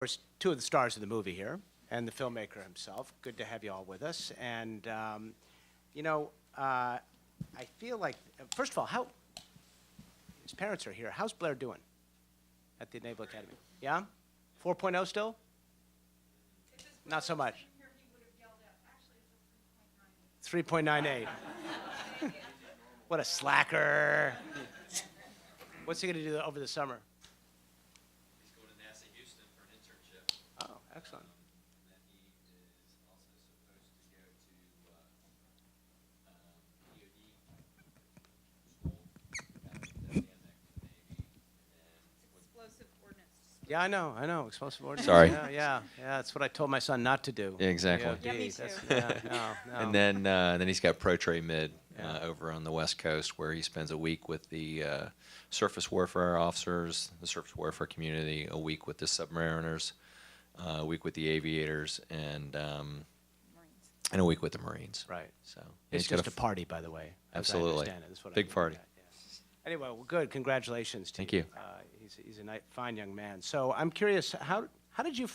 course, two of the stars of the movie here, and the filmmaker himself. Good to have you all with us. And, I feel like, first of all, his parents are here. How's Blair doing at the Naval Academy? Yeah? 4.0 still? Not so much. 3.98. What a slacker. What's he going to do over the summer? He's going to NASA Houston for an internship. Oh, excellent. And then he is also supposed to go to DOD school, Explosive ordnance. Yeah, I know. Explosive ordnance. Sorry. Yeah. That's what I told my son not to do. Yeah, exactly. DOD. Yeah, me too. No. And then he's got portrayed mid over on the West Coast, where he spends a week with the surface warfare officers, the surface warfare community, a week with the submariners, a week with the aviators, and a week with the Marines. Right. So It's he's got just a party, by the way. as I Absolutely. understand it. That's what I Big mean. party. Yeah. Anyway, well, good. Congratulations to Thank you. He's a fine young man. So I'm curious, how did you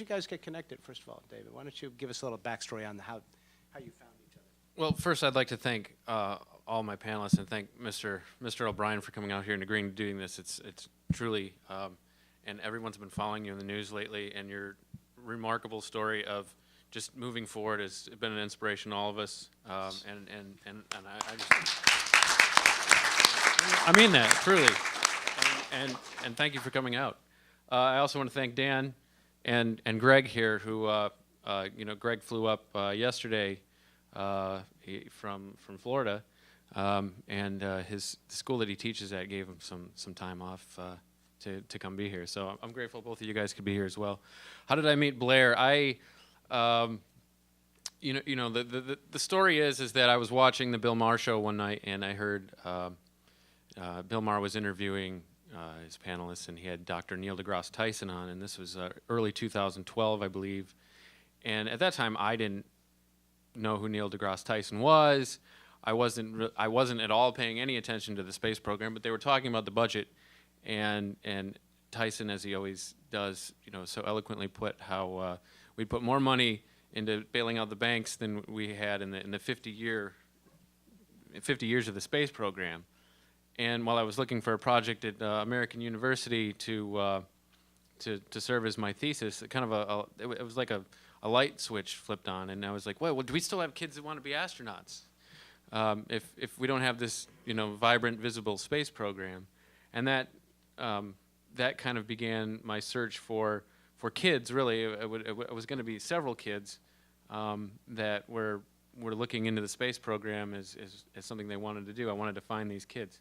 guys get connected, first of all, David? Why don't you give us a little backstory on how you found each other? Well, first I'd like to thank all my panelists and thank Mr. O'Brien for coming out here and agreeing to doing this. It's truly, and everyone's been following you in the news lately, and your remarkable story of just moving forward has been an inspiration to all of us. And I mean that, truly. And thank you for coming out. I also want to thank Dan and Greg here, who Greg flew up yesterday from Florida, and the school that he teaches at gave him some time off to come be here. So I'm grateful both of you guys could be here as well. How did I meet Blair? The story is that I was watching the Bill Maher show one night, and I heard Bill Maher was interviewing his panelists, and he had Dr. Neil deGrasse Tyson on, and this was early 2012, I believe. And at that time, I didn't know who Neil deGrasse Tyson was. I wasn't at all paying any attention to the space program, but they were talking about the budget, and Tyson, as he always does, so eloquently put how we put more money into bailing out the banks than we had in the 50 years of the space program. And while I was looking for a project at American University to serve as my thesis, it was like a light switch flipped on, and I was like, well, do we still have kids that want to be astronauts if we don't have this vibrant, visible space program? And that kind of began my search for kids. Really, it was going to be several kids that were looking into the space program as something they wanted to do. I wanted to find these kids.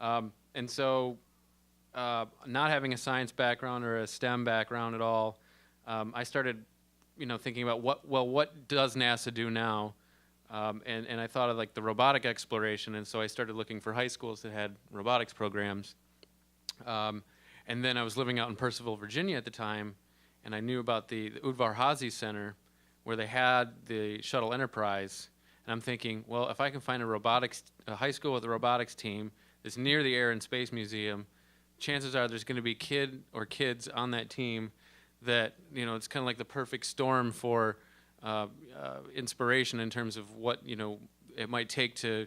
And so, not having a science background or a STEM background at all, I started, thinking about what does NASA do now? And I thought of like the robotic exploration, and so I started looking for high schools that had robotics programs. And then I was living out in Purcellville, Virginia at the time, and I knew about the Udvar Hazy Center, where they had the Shuttle Enterprise. And I'm thinking, well, if I can find a high school with a robotics team that's near the Air and Space Museum, chances are there's going to be kid or kids on that team that, it's kind of like the perfect storm for inspiration in terms of what, it might take to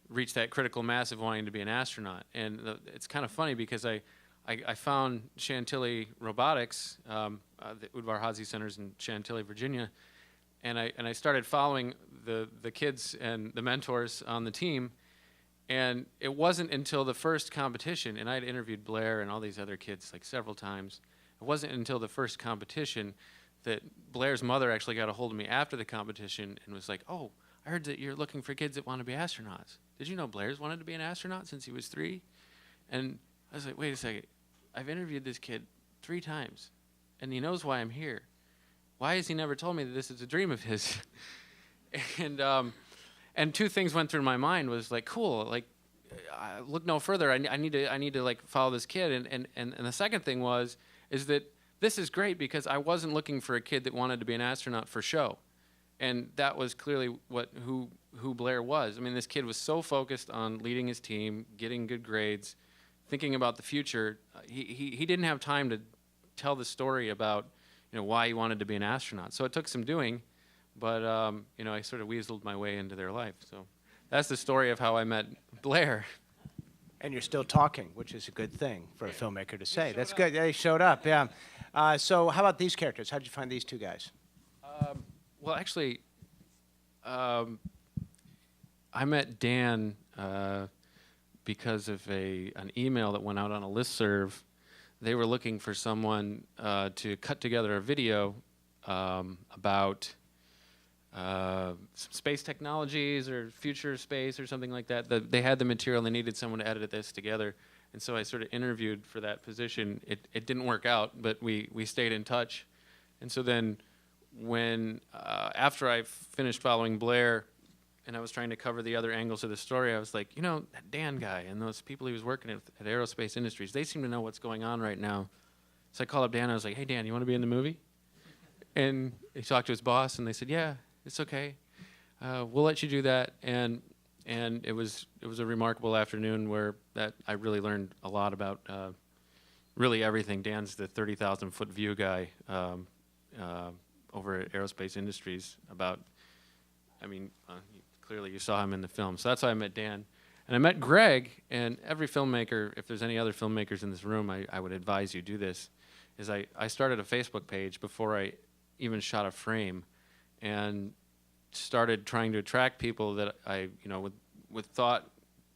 reach that critical mass of wanting to be an astronaut. And it's kind of funny because I found Chantilly Robotics, the Udvar Hazy Center's in Chantilly, Virginia, and I started following the kids and the mentors on the team. And it wasn't until the first competition, and I had interviewed Blair and all these other kids like several times. It wasn't until the first competition that Blair's mother actually got a hold of me after the competition and was like, "Oh, I heard that you're looking for kids that want to be astronauts. Did you know Blair's wanted to be an astronaut since he was 3?" And I was like, "Wait a second. I've interviewed this kid 3 times, and he knows why I'm here. Why has he never told me that this is a dream of his?" And 2 things went through my mind. Was like, cool, like look no further. I need to like follow this kid. And the second thing is that this is great because I wasn't looking for a kid that wanted to be an astronaut for show, and that was clearly who Blair was. I mean, this kid was so focused on leading his team, getting good grades, thinking about the future. He didn't have time tell the story about, why he wanted to be an astronaut. So it took some doing, but I sort of weaseled my way into their life. So that's the story of how I met Blair. And you're still talking, which is a good thing for a filmmaker to say. That's good. Yeah, he showed up, yeah. So how about these characters? How did you find these two guys? Well, actually, I met Dan because of an email that went out on a listserv. They were looking for someone to cut together a video about some space technologies or future space or something like that. They had the material, and they needed someone to edit this together. And so I sort of interviewed for that position. It didn't work out, but we stayed in touch. And so then when, after I finished following Blair and I was trying to cover the other angles of the story, I was like, that Dan guy and those people he was working at Aerospace Industries, they seem to know what's going on right now. So I called up Dan, and I was like, hey, Dan, you want to be in the movie? And he talked to his boss, and they said, yeah, it's okay. We'll let you do that. And it was a remarkable afternoon where I really learned a lot about really everything. Dan's the 30,000-foot view guy over at Aerospace Industries. Clearly you saw him in the film. So that's how I met Dan. And I met Greg, and every filmmaker, if there's any other filmmakers in this room, I would advise you do this, is I started a Facebook page before I even shot a frame, and started trying to attract people that I, with thought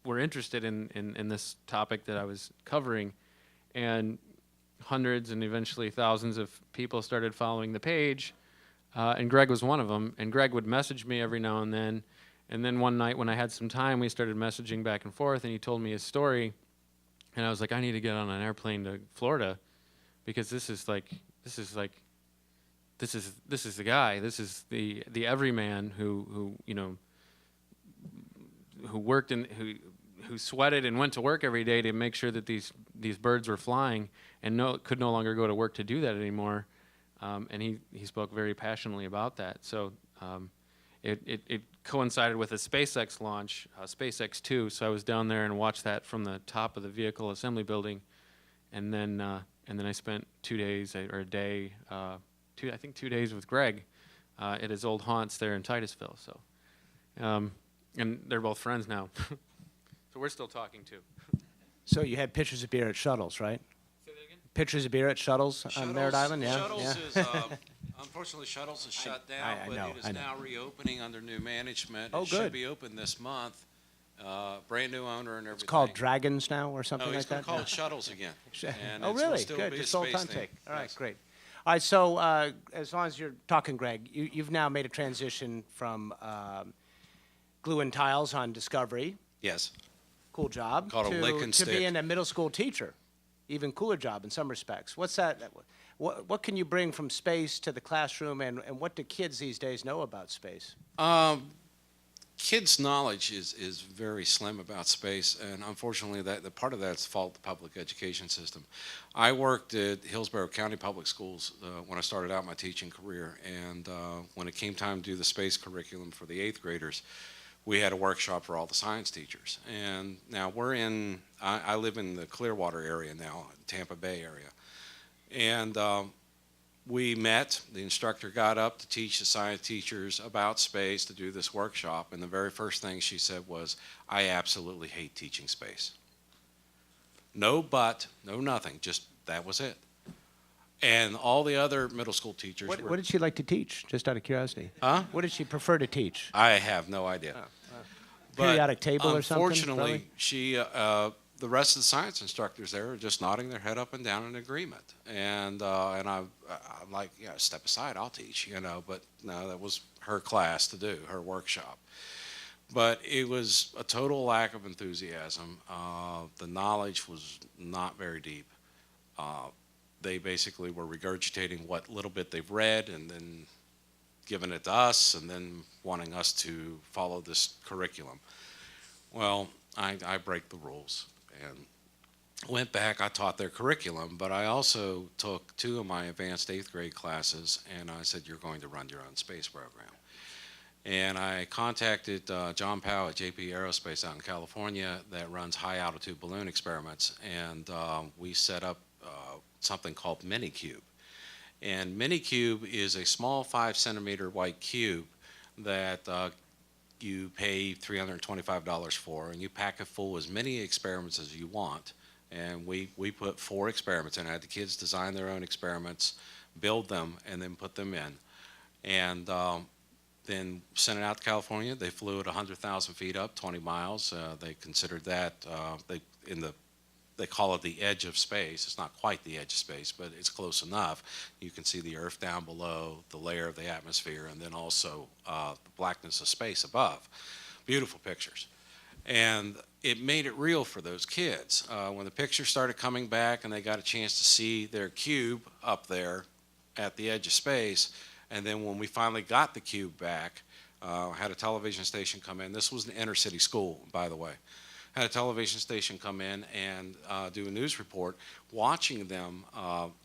were interested in this topic that I was covering, and hundreds and eventually thousands of people started following the page, and Greg was one of them. And Greg would message me every now and then one night when I had some time, we started messaging back and forth, and he told me his story, and I was like, I need to get on an airplane to Florida, because this is the guy. This is the everyman who worked who sweated and went to work every day to make sure that these birds were flying, and could no longer go to work to do that anymore. And he spoke very passionately about that. So it coincided with a SpaceX launch, SpaceX 2. So I was down there and watched that from the top of the vehicle assembly building, and then I spent 2 days or a day. I think 2 days with Greg at his old haunts there in Titusville. So, and they're both friends now. So we're still talking too. So you had pitchers of beer at Shuttles, right? Say that again? Pitchers of beer at Shuttles on Merritt Island, yeah. Shuttles yeah. is, unfortunately, Shuttles is shut down, I but know, it I is know. now reopening under new management. Oh, It good. should be open this month. Brand new owner and everything. It's called Dragons now or something No, he's like going that? to call it Shuttles again. And Oh, it's gonna really? still Good. be a Just old space time theme. take. All right, Yes. great. All right, so as long as you're talking, Greg, you've now made a transition from glue and tiles on Discovery, Yes. cool job, Called a lick and to stick. being a middle school teacher, even cooler job in some respects. What's that? What can you bring from space to the classroom, and what do kids these days know about space? Kids' knowledge is very slim about space, and unfortunately, the part of that's fault the public education system. I worked at Hillsborough County Public Schools when I started out my teaching career, and when it came time to do the space curriculum for the 8th graders, we had a workshop for all the science teachers. And now I live in the Clearwater area now, Tampa Bay area, and we met, the instructor got up to teach the science teachers about space, to do this workshop, and the very first thing she said was, I absolutely hate teaching space. No but, no nothing, just that was it. And all the other middle school teachers What were, did she like to teach, just out of curiosity? Huh? What did she prefer to teach? I have no idea. But Periodic table or something, unfortunately, probably? she, the rest of the science instructors there are just nodding their head up and down in agreement. And I'm like, yeah, step aside, I'll teach, but no, that was her class to do, her workshop. But it was a total lack of enthusiasm. The knowledge was not very deep. They basically were regurgitating what little bit they've read and then giving it to us and then wanting us to follow this curriculum. Well, I break the rules and went back. I taught their curriculum, but I also took 2 of my advanced 8th grade classes, and I said, you're going to run your own space program. And I contacted John Powell at JP Aerospace out in California that runs high altitude balloon experiments, and we set up something called Minicube. And Minicube is a small 5 centimeter white cube that you pay $325 for, and you pack it full as many experiments as you want. And we put 4 experiments in. I had the kids design their own experiments, build them, and then put them in. And then sent it out to California. They flew it 100,000 feet up, 20 miles. They considered that they call it the edge of space. It's not quite the edge of space, but it's close enough. You can see the Earth down below, the layer of the atmosphere, and then also the blackness of space above. Beautiful pictures. And it made it real for those kids. When the pictures started coming back and they got a chance to see their cube up there at the edge of space, and then when we finally got the cube back, had a television station come in. This was an inner city school, by the way. Had a television station come in and do a news report, watching them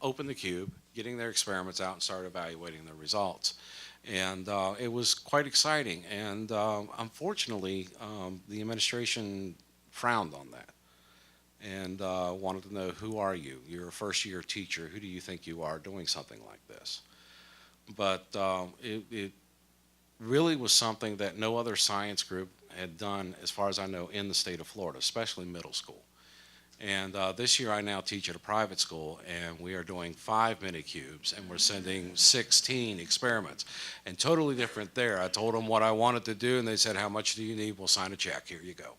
open the cube, getting their experiments out, and start evaluating their results. And it was quite exciting. And unfortunately, the administration frowned on that and wanted to know, who are you? You're a first-year teacher. Who do you think you are doing something like this? But it really was something that no other science group had done, as far as I know, in the state of Florida, especially middle school. And this year I now teach at a private school, and we are doing 5 Minicubes, and we're sending 16 experiments. And totally different there. I told them what I wanted to do, and they said, how much do you need? We'll sign a check. Here you go.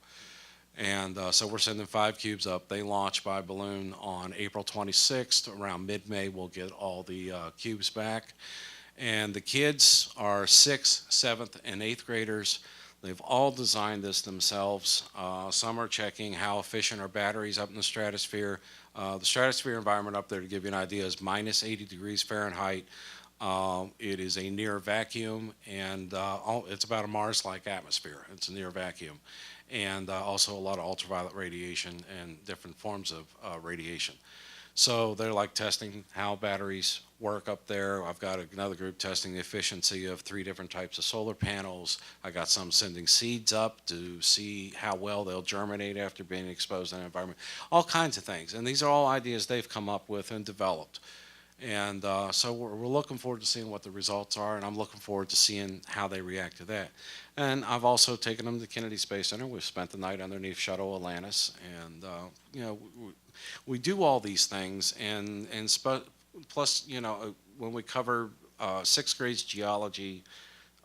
And so we're sending 5 cubes up. They launch by balloon on April 26th. Around mid-May, we'll get all the cubes back. And the kids are 6th, 7th, and 8th graders. They've all designed this themselves. Some are checking how efficient are batteries up in the stratosphere. The stratosphere environment up there, to give you an idea, is minus 80 degrees Fahrenheit. It is a near vacuum, and it's about a Mars-like atmosphere. It's a near vacuum. And also a lot of ultraviolet radiation and different forms of radiation. So they're like testing how batteries work up there. I've got another group testing the efficiency of 3 different types of solar panels. I got some sending seeds up to see how well they'll germinate after being exposed in an environment. All kinds of things. And these are all ideas they've come up with and developed. And so we're looking forward to seeing what the results are, and I'm looking forward to seeing how they react to that. And I've also taken them to Kennedy Space Center. We've spent the night underneath Shuttle Atlantis, and we do all these things, and plus, when we cover 6th grade's geology,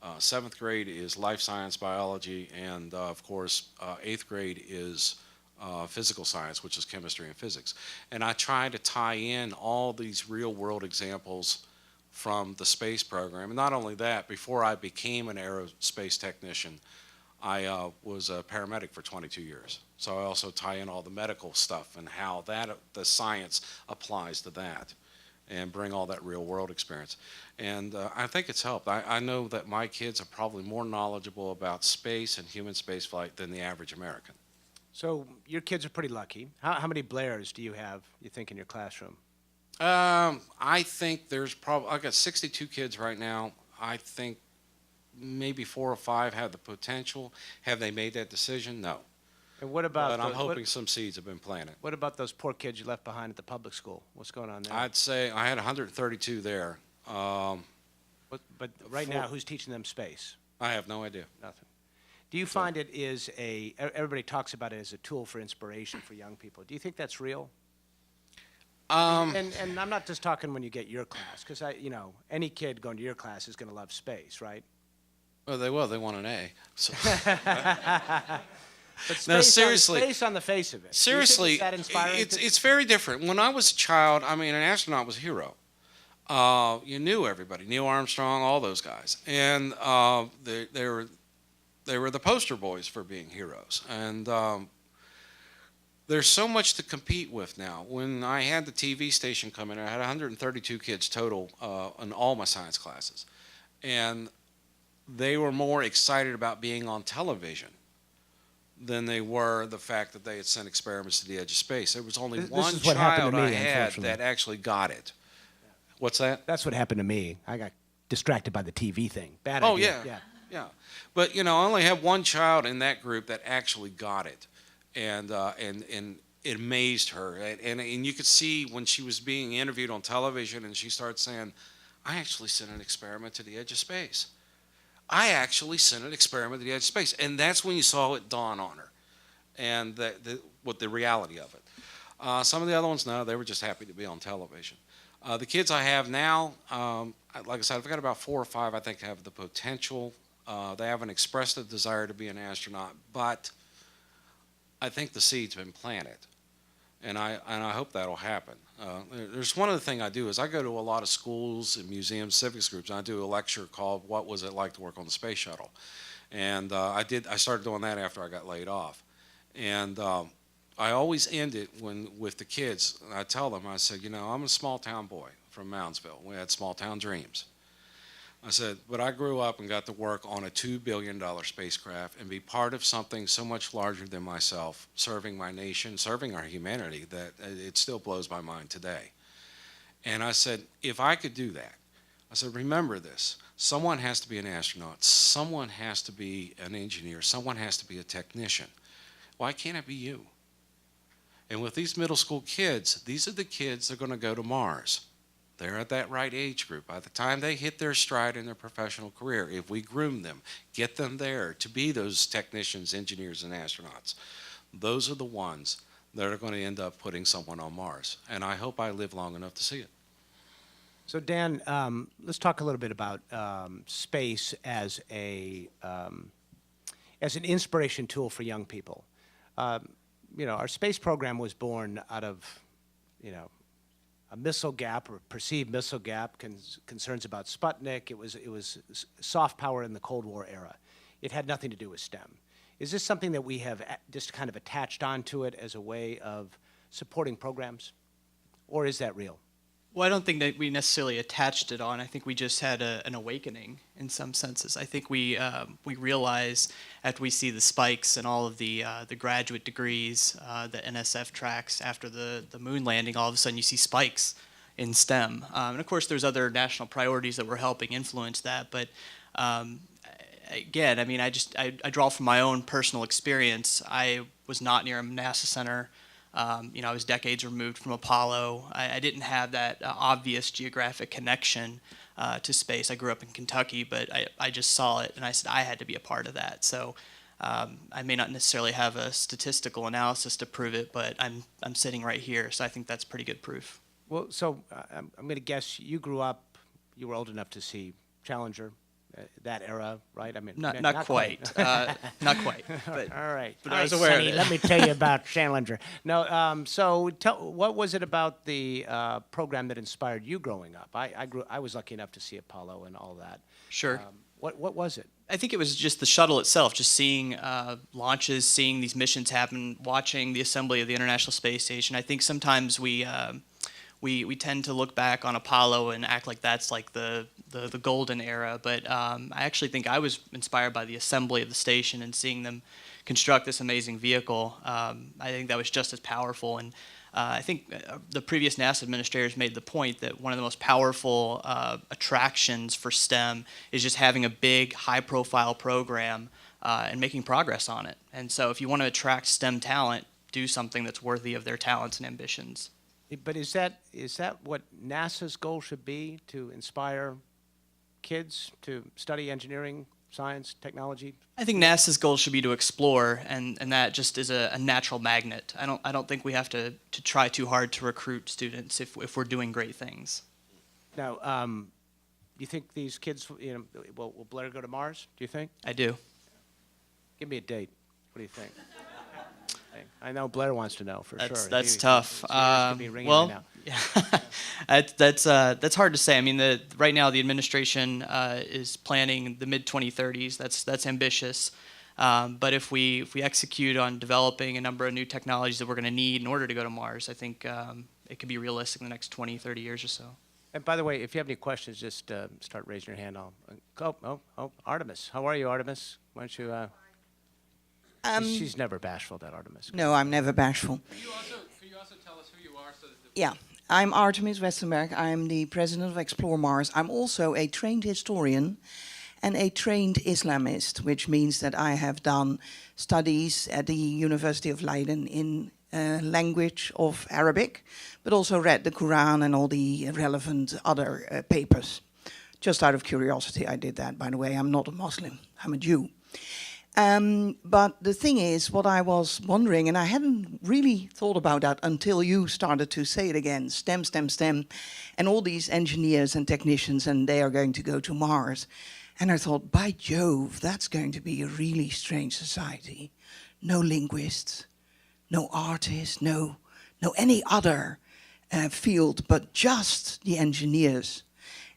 7th grade is life science biology, and of course 8th grade is physical science, which is chemistry and physics. And I try to tie in all these real world examples from the space program. And not only that, before I became an aerospace technician, I was a paramedic for 22 years. So I also tie in all the medical stuff and how the science applies to that, and bring all that real world experience. And I think it's helped. I know that my kids are probably more knowledgeable about space and human spaceflight than the average American. So your kids are pretty lucky. How many Blairs do you have, you think, in your classroom? I think there's probably, I've got 62 kids right now. I think maybe 4 or 5 have the potential. Have they made that decision? No. And what about? But I'm hoping some seeds have been planted. What about those poor kids you left behind at the public school? What's going on there? I'd say I had 132 there. But right now, who's teaching them space? I have no idea. Nothing. Do you find it is everybody talks about it as a tool for inspiration for young people. Do you think that's real? And I'm not just talking when you get your class, because any kid going to your class is going to love space, right? Well, they will. They want an A. So. But space, No, seriously. Space on the face of it. Seriously, Do you think it's that inspiring? it's very different. When I was a child, an astronaut was a hero. You knew everybody, Neil Armstrong, all those guys, and they were the poster boys for being heroes. And there's so much to compete with now. When I had the TV station come in, I had 132 kids total in all my science classes, and they were more excited about being on television than they were the fact that they had sent experiments to the edge of space. There was only one child I had that actually got it. What's that? That's what happened to me. I got distracted by the TV thing. Bad Oh, idea. yeah. But, I only have one child in that group that actually got it. And it amazed her. And you could see when she was being interviewed on television and she started saying, I actually sent an experiment to the edge of space. I actually sent an experiment to the edge of space. And that's when you saw it dawn on her and what the reality of it. Some of the other ones, no, they were just happy to be on television. The kids I have now, like I said, I've got about 4 or 5 I think have the potential. They haven't expressed a desire to be an astronaut, but I think the seed's been planted, and I hope that'll happen. There's one other thing I do is I go to a lot of schools and museums, civics groups, and I do a lecture called "What Was It Like to Work on the Space Shuttle?" And I started doing that after I got laid off, and I always end it with the kids. I tell them, I said, I'm a small town boy from Moundsville. We had small town dreams. I said, but I grew up and got to work on a $2 billion spacecraft and be part of something so much larger than myself, serving my nation, serving our humanity, that it still blows my mind today. And I said, if I could do that, I said, remember this. Someone has to be an astronaut. Someone has to be an engineer. Someone has to be a technician. Why can't it be you? And with these middle school kids, these are the kids that are going to go to Mars. They're at that right age group. By the time they hit their stride in their professional career, if we groom them, get them there to be those technicians, engineers, and astronauts, those are the ones that are going to end up putting someone on Mars. And I hope I live long enough to see it. So Dan, let's talk a little bit about space as an inspiration tool for young people. Our space program was born out of, a missile gap or perceived missile gap, concerns about Sputnik. It was soft power in the Cold War era. It had nothing to do with STEM. Is this something that we have just kind of attached onto it as a way of supporting programs, or is that real? Well, I don't think that we necessarily attached it on. I think we just had an awakening in some senses. I think we realize after we see the spikes and all of the graduate degrees, the NSF tracks after the moon landing, all of a sudden you see spikes in STEM. And of course, there's other national priorities that were helping influence that. But again, I mean, I draw from my own personal experience. I was not near a NASA center. I was decades removed from Apollo. I didn't have that obvious geographic connection to space. I grew up in Kentucky, but I just saw it, and I said I had to be a part of that. So I may not necessarily have a statistical analysis to prove it, but I'm sitting right here, so I think that's pretty good proof. Well, so I'm going to guess you grew up, you were old enough to see Challenger, that era, right? I mean, not quite. Not quite. But, all right. But I was aware of it. Let me tell you about Challenger. No, so what was it about the program that inspired you growing up? I was lucky enough to see Apollo and all that. Sure. What was it? I think it was just the shuttle itself, just seeing launches, seeing these missions happen, watching the assembly of the International Space Station. I think sometimes we tend to look back on Apollo and act like that's like the golden era, but I actually think I was inspired by the assembly of the station and seeing them construct this amazing vehicle. I think that was just as powerful, and I think the previous NASA administrators made the point that one of the most powerful attractions for STEM is just having a big, high-profile program and making progress on it. And so if you want to attract STEM talent, do something that's worthy of their talents and ambitions. But is that what NASA's goal should be, to inspire kids to study engineering, science, technology? I think NASA's goal should be to explore, and that just is a natural magnet. I don't think we have to try too hard to recruit students if we're doing great things. Now, you think these kids, will Blair go to Mars? Do you think? I do. Give me a date. What do you think? I know Blair wants to know for sure. That's tough. Well, yeah. That's hard to say. I mean, right now the administration is planning the mid-2030s. That's ambitious. But if we execute on developing a number of new technologies that we're going to need in order to go to Mars, I think it could be realistic in the next 20, 30 years or so. And by the way, if you have any questions, just start raising your hand. Artemis. How are you, Artemis? Why don't you... she's never bashful, that Artemis. No, I'm never bashful. Could you also tell us who you are? Yeah, I'm Artemis Westenberg. I'm the president of Explore Mars. I'm also a trained historian and a trained Islamist, which means that I have done studies at the University of Leiden in language of Arabic, but also read the Quran and all the relevant other papers. Just out of curiosity, I did that, by the way. I'm not a Muslim, I'm a Jew. But the thing is, what I was wondering, and I hadn't really thought about that until you started to say it again, STEM, STEM, STEM, and all these engineers and technicians, and they are going to go to Mars. And I thought, by Jove, that's going to be a really strange society. No linguists, no artists, no any other field, but just the engineers.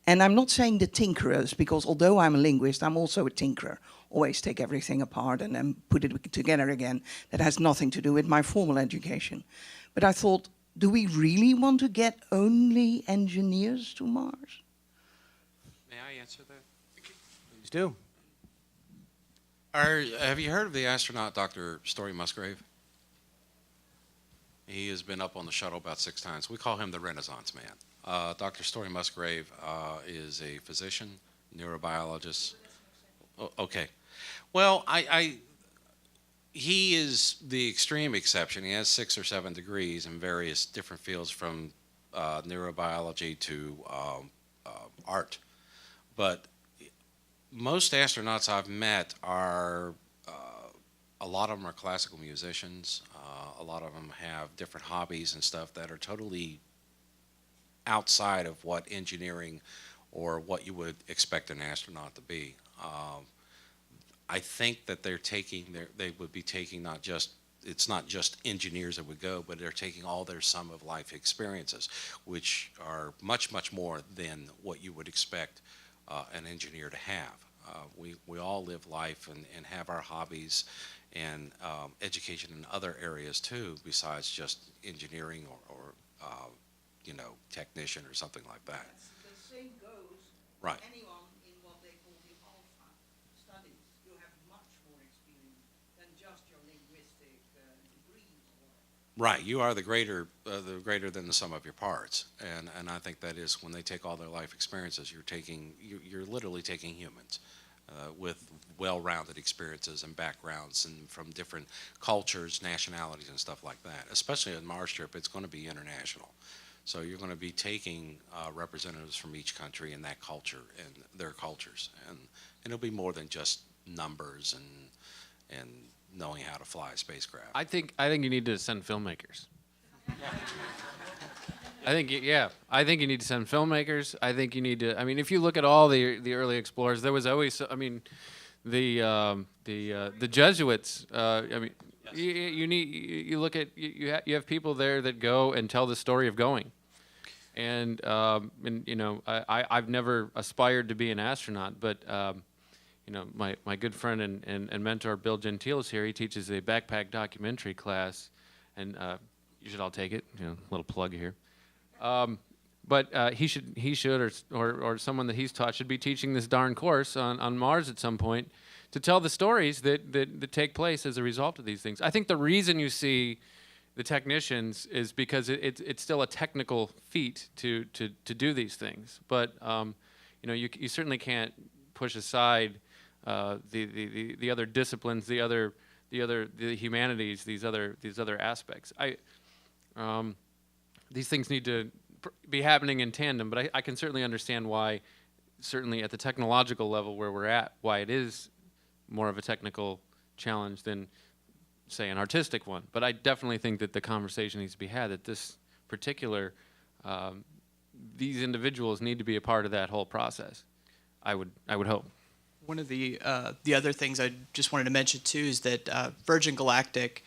And I'm not saying the tinkerers, because although I'm a linguist, I'm also a tinkerer. Always take everything apart and then put it together again. That has nothing to do with my formal education. But I thought, do we really want to get only engineers to Mars? May I answer that? Please do. Have you heard of the astronaut Dr. Story Musgrave? He has been up on the shuttle about 6 times. We call him the Renaissance Man. Dr. Story Musgrave is a physician, neurobiologist. Okay. Well, he is the extreme exception. He has 6 or 7 degrees in various different fields, from neurobiology to art. But most astronauts I've met are, a lot of them are classical musicians. A lot of them have different hobbies and stuff that are totally outside of what engineering or what you would expect an astronaut to be. I think that they would be taking it's not just engineers that would go, but they're taking all their sum of life experiences, which are much, much more than what you would expect an engineer to have. We all live life and have our hobbies and education in other areas too, besides just engineering or technician or something like that. The same goes Right. anyone in what they call the alpha studies. You have much more experience than just your linguistic degree. Right, you are the greater than the sum of your parts, and I think that is when they take all their life experiences, you're literally taking humans with well-rounded experiences and backgrounds and from different cultures, nationalities, and stuff like that. Especially on Mars trip, it's going to be international, so you're going to be taking representatives from each country and that culture and their cultures, and it'll be more than just numbers and knowing how to fly a spacecraft. I think you need to send filmmakers. I think you need to send filmmakers. I think you need to. I mean, if you look at all the early explorers, there was always. I mean, the Jesuits. I mean, you look at you have people there that go and tell the story of going, and I've never aspired to be an astronaut, but. My good friend and mentor Bill Gentile is here. He teaches a backpack documentary class, and you should all take it. Little plug here. But he should, or someone that he's taught should be teaching this darn course on Mars at some point to tell the stories that take place as a result of these things. I think the reason you see the technicians is because it's still a technical feat to do these things. But you certainly can't push aside the other disciplines, the humanities, these other aspects. These things need to be happening in tandem, but I can certainly understand why, certainly at the technological level where we're at, why it is more of a technical challenge than, say, an artistic one. But I definitely think that the conversation needs to be had that this particular, these individuals need to be a part of that whole process. I would hope. One of the other things I just wanted to mention too is that Virgin Galactic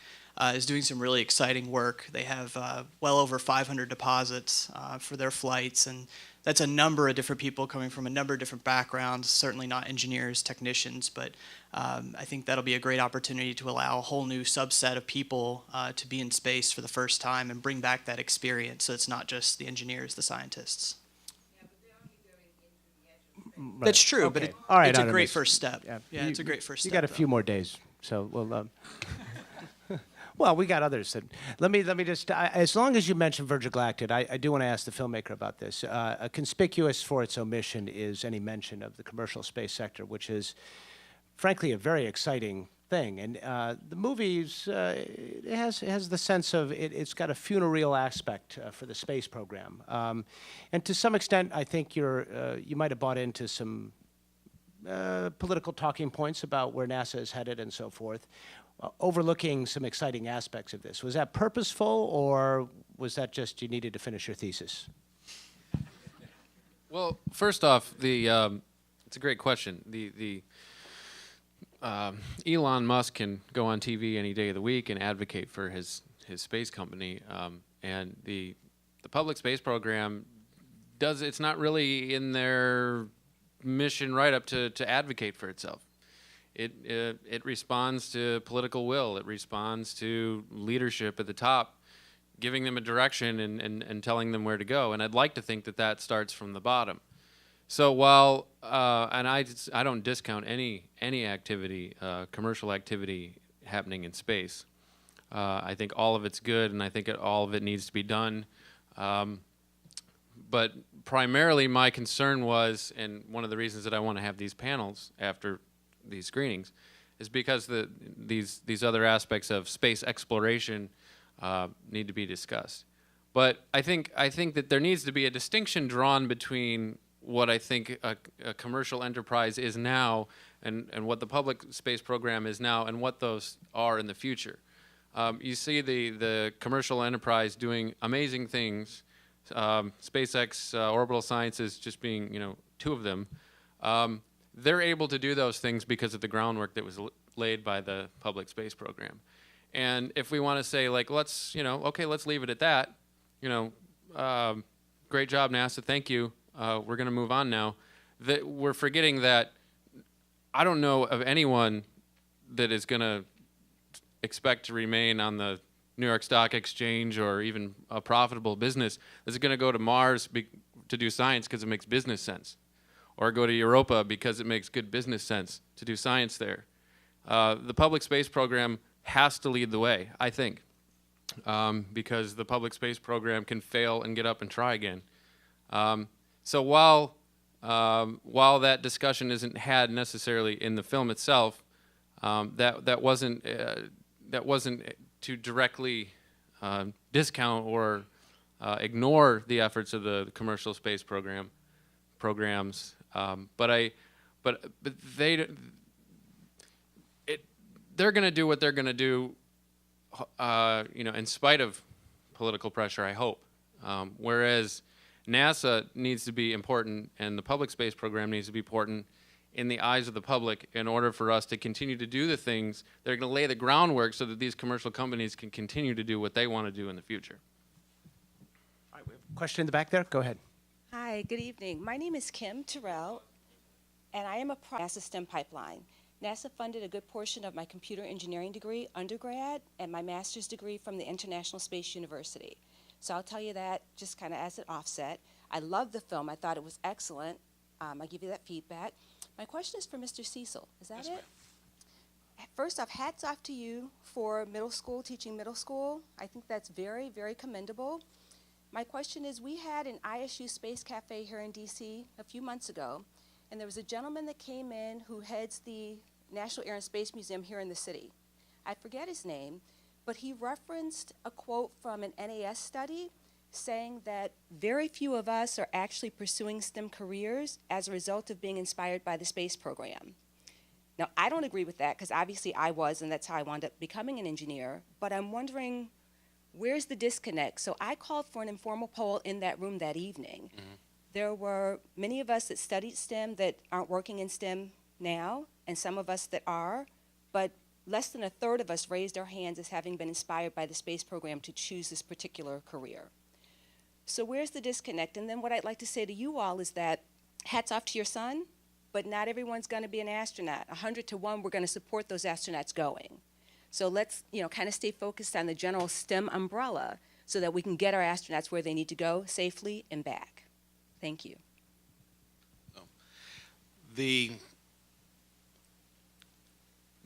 is doing some really exciting work. They have well over 500 deposits for their flights, and that's a number of different people coming from a number of different backgrounds, certainly not engineers, technicians, but I think that'll be a great opportunity to allow a whole new subset of people to be in space for the first time and bring back that experience, so it's not just the engineers, the scientists. Right. That's true, Okay. but All right, it's a Artemis. great first step. Yeah, It's a great first You step. got a few more days, so we'll. Well, we got others. That, let me just. As long as you mention Virgin Galactic, I do want to ask the filmmaker about this. Conspicuous for its omission is any mention of the commercial space sector, which is, frankly, a very exciting thing. And the movies, it has the sense of it's got a funereal aspect for the space program. And to some extent, I think you might have bought into some political talking points about where NASA is headed and so forth, overlooking some exciting aspects of this. Was that purposeful, or was that just you needed to finish your thesis? Well, first off, it's a great question. Elon Musk can go on TV any day of the week and advocate for his space company, and the public space program it's not really in their mission right up to advocate for itself. It responds to political will. It responds to leadership at the top, giving them a direction and telling them where to go. And I'd like to think that starts from the bottom. So while and I don't discount any activity, commercial activity happening in space. I think all of it's good, and I think all of it needs to be done. But primarily, my concern was, and one of the reasons that I want to have these panels after these screenings, is because these other aspects of space exploration need to be discussed. But I think that there needs to be a distinction drawn between what I think a commercial enterprise is now and what the public space program is now and what those are in the future. You see the commercial enterprise doing amazing things, SpaceX, Orbital Sciences just being two of them. They're able to do those things because of the groundwork that was laid by the public space program. And if we want to say, like, let's leave it at that, great job, NASA, thank you, we're going to move on now, that we're forgetting that I don't know of anyone that is going to expect to remain on the New York Stock Exchange or even a profitable business that's going to go to Mars to do science because it makes business sense, or go to Europa because it makes good business sense to do science there. The public space program has to lead the way, I think, because the public space program can fail and get up and try again. So while that discussion isn't had necessarily in the film itself, that wasn't to directly discount or ignore the efforts of the commercial space programs. But they're going to do what they're going to do, in spite of political pressure, I hope. Whereas NASA needs to be important, and the public space program needs to be important in the eyes of the public in order for us to continue to do the things that are going to lay the groundwork so that these commercial companies can continue to do what they want to do in the future. All right, we have a question in the back there. Go ahead. Hi, good evening. My name is Kim Terrell, and I am a NASA STEM pipeline. NASA funded a good portion of my computer engineering degree, undergrad, and my master's degree from the International Space University. So I'll tell you that just kind of as an offset. I loved the film. I thought it was excellent. I'll give you that feedback. My question is for Mr. Cecil. Is that it? First off, hats off to you for middle school, teaching middle school. I think that's very, very commendable. My question is, we had an ISU Space Cafe here in DC a few months ago, and there was a gentleman that came in who heads the National Air and Space Museum here in the city. I forget his name, but he referenced a quote from an NAS study saying that very few of us are actually pursuing STEM careers as a result of being inspired by the space program. Now, I don't agree with that because obviously I was, and that's how I wound up becoming an engineer, but I'm wondering, where's the disconnect? So I called for an informal poll in that room that evening. Mm-hmm. There were many of us that studied STEM that aren't working in STEM now, and some of us that are, but less than a third of us raised our hands as having been inspired by the space program to choose this particular career. So where's the disconnect? And then what I'd like to say to you all is that hats off to your son, but not everyone's going to be an astronaut. 100 to 1, we're going to support those astronauts going. So let's, kind of stay focused on the general STEM umbrella so that we can get our astronauts where they need to go safely and back. Thank you.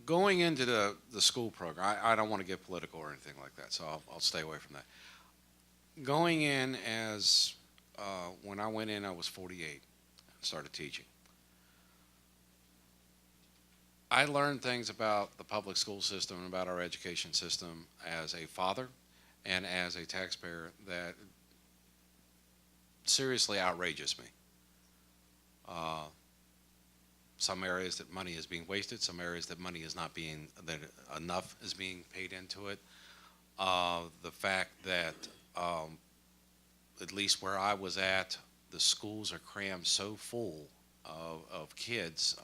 Going into the school program, I don't want to get political or anything like that, so I'll stay away from that. Going in as, when I went in, I was 48 and started teaching. I learned things about the public school system and about our education system as a father and as a taxpayer that seriously outrages me. Some areas that money is being wasted, some areas that money is not being, that enough is being paid into it. The fact that, at least where I was at, the schools are crammed so full of kids.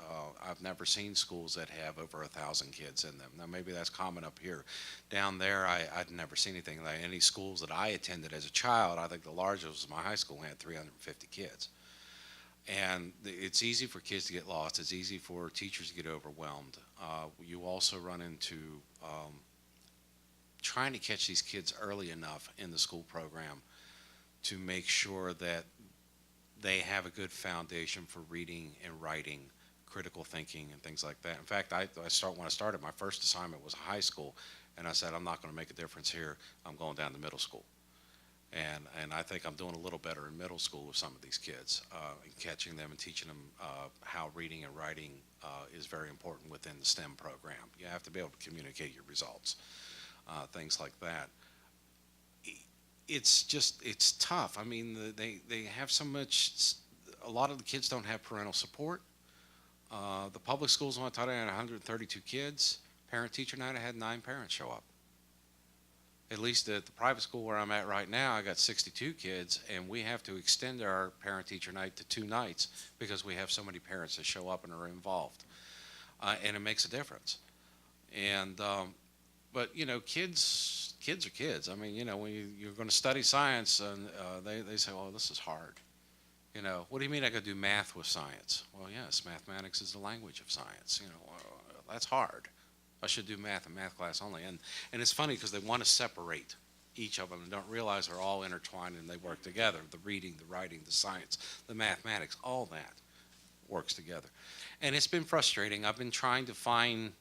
I've never seen schools that have over 1,000 kids in them. Now, maybe that's common up here. Down there, I'd never seen anything like any schools that I attended as a child. I think the largest was my high school, had 350 kids. And it's easy for kids to get lost. It's easy for teachers to get overwhelmed. You also run into trying to catch these kids early enough in the school program to make sure that they have a good foundation for reading and writing, critical thinking, and things like that. In fact, when I started, my first assignment was high school, and I said, I'm not going to make a difference here. I'm going down to middle school. And I think I'm doing a little better in middle school with some of these kids, and catching them and teaching them how reading and writing is very important within the STEM program. You have to be able to communicate your results, things like that. It's tough. I mean, they have so much, a lot of the kids don't have parental support. The public schools, when I taught, I had 132 kids. Parent-teacher night, I had 9 parents show up. At least at the private school where I'm at right now, I got 62 kids, and we have to extend our parent-teacher night to 2 nights because we have so many parents that show up and are involved. And it makes a difference. And, but, you know, kids are kids. I mean, you know, when you're going to study science, and they say, oh, this is hard. You know, what do you mean I got to do math with science? Well, yes, mathematics is the language of science. You know, that's hard. I should do math in math class only. And it's funny because they want to separate each of them and don't realize they're all intertwined and they work together. The reading, the writing, the science, the mathematics, all that works together. And it's been frustrating. I've been trying to find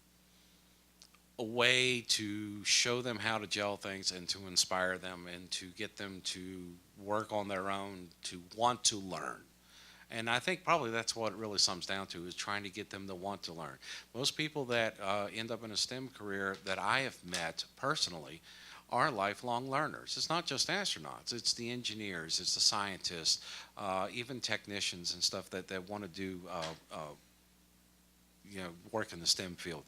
a way to show them how to gel things and to inspire them and to get them to work on their own, to want to learn. And I think probably that's what it really sums down to, is trying to get them to want to learn. Most people that end up in a STEM career that I have met personally are lifelong learners. It's not just astronauts. It's the engineers, it's the scientists, even technicians and stuff that want to do you know, work in the STEM field.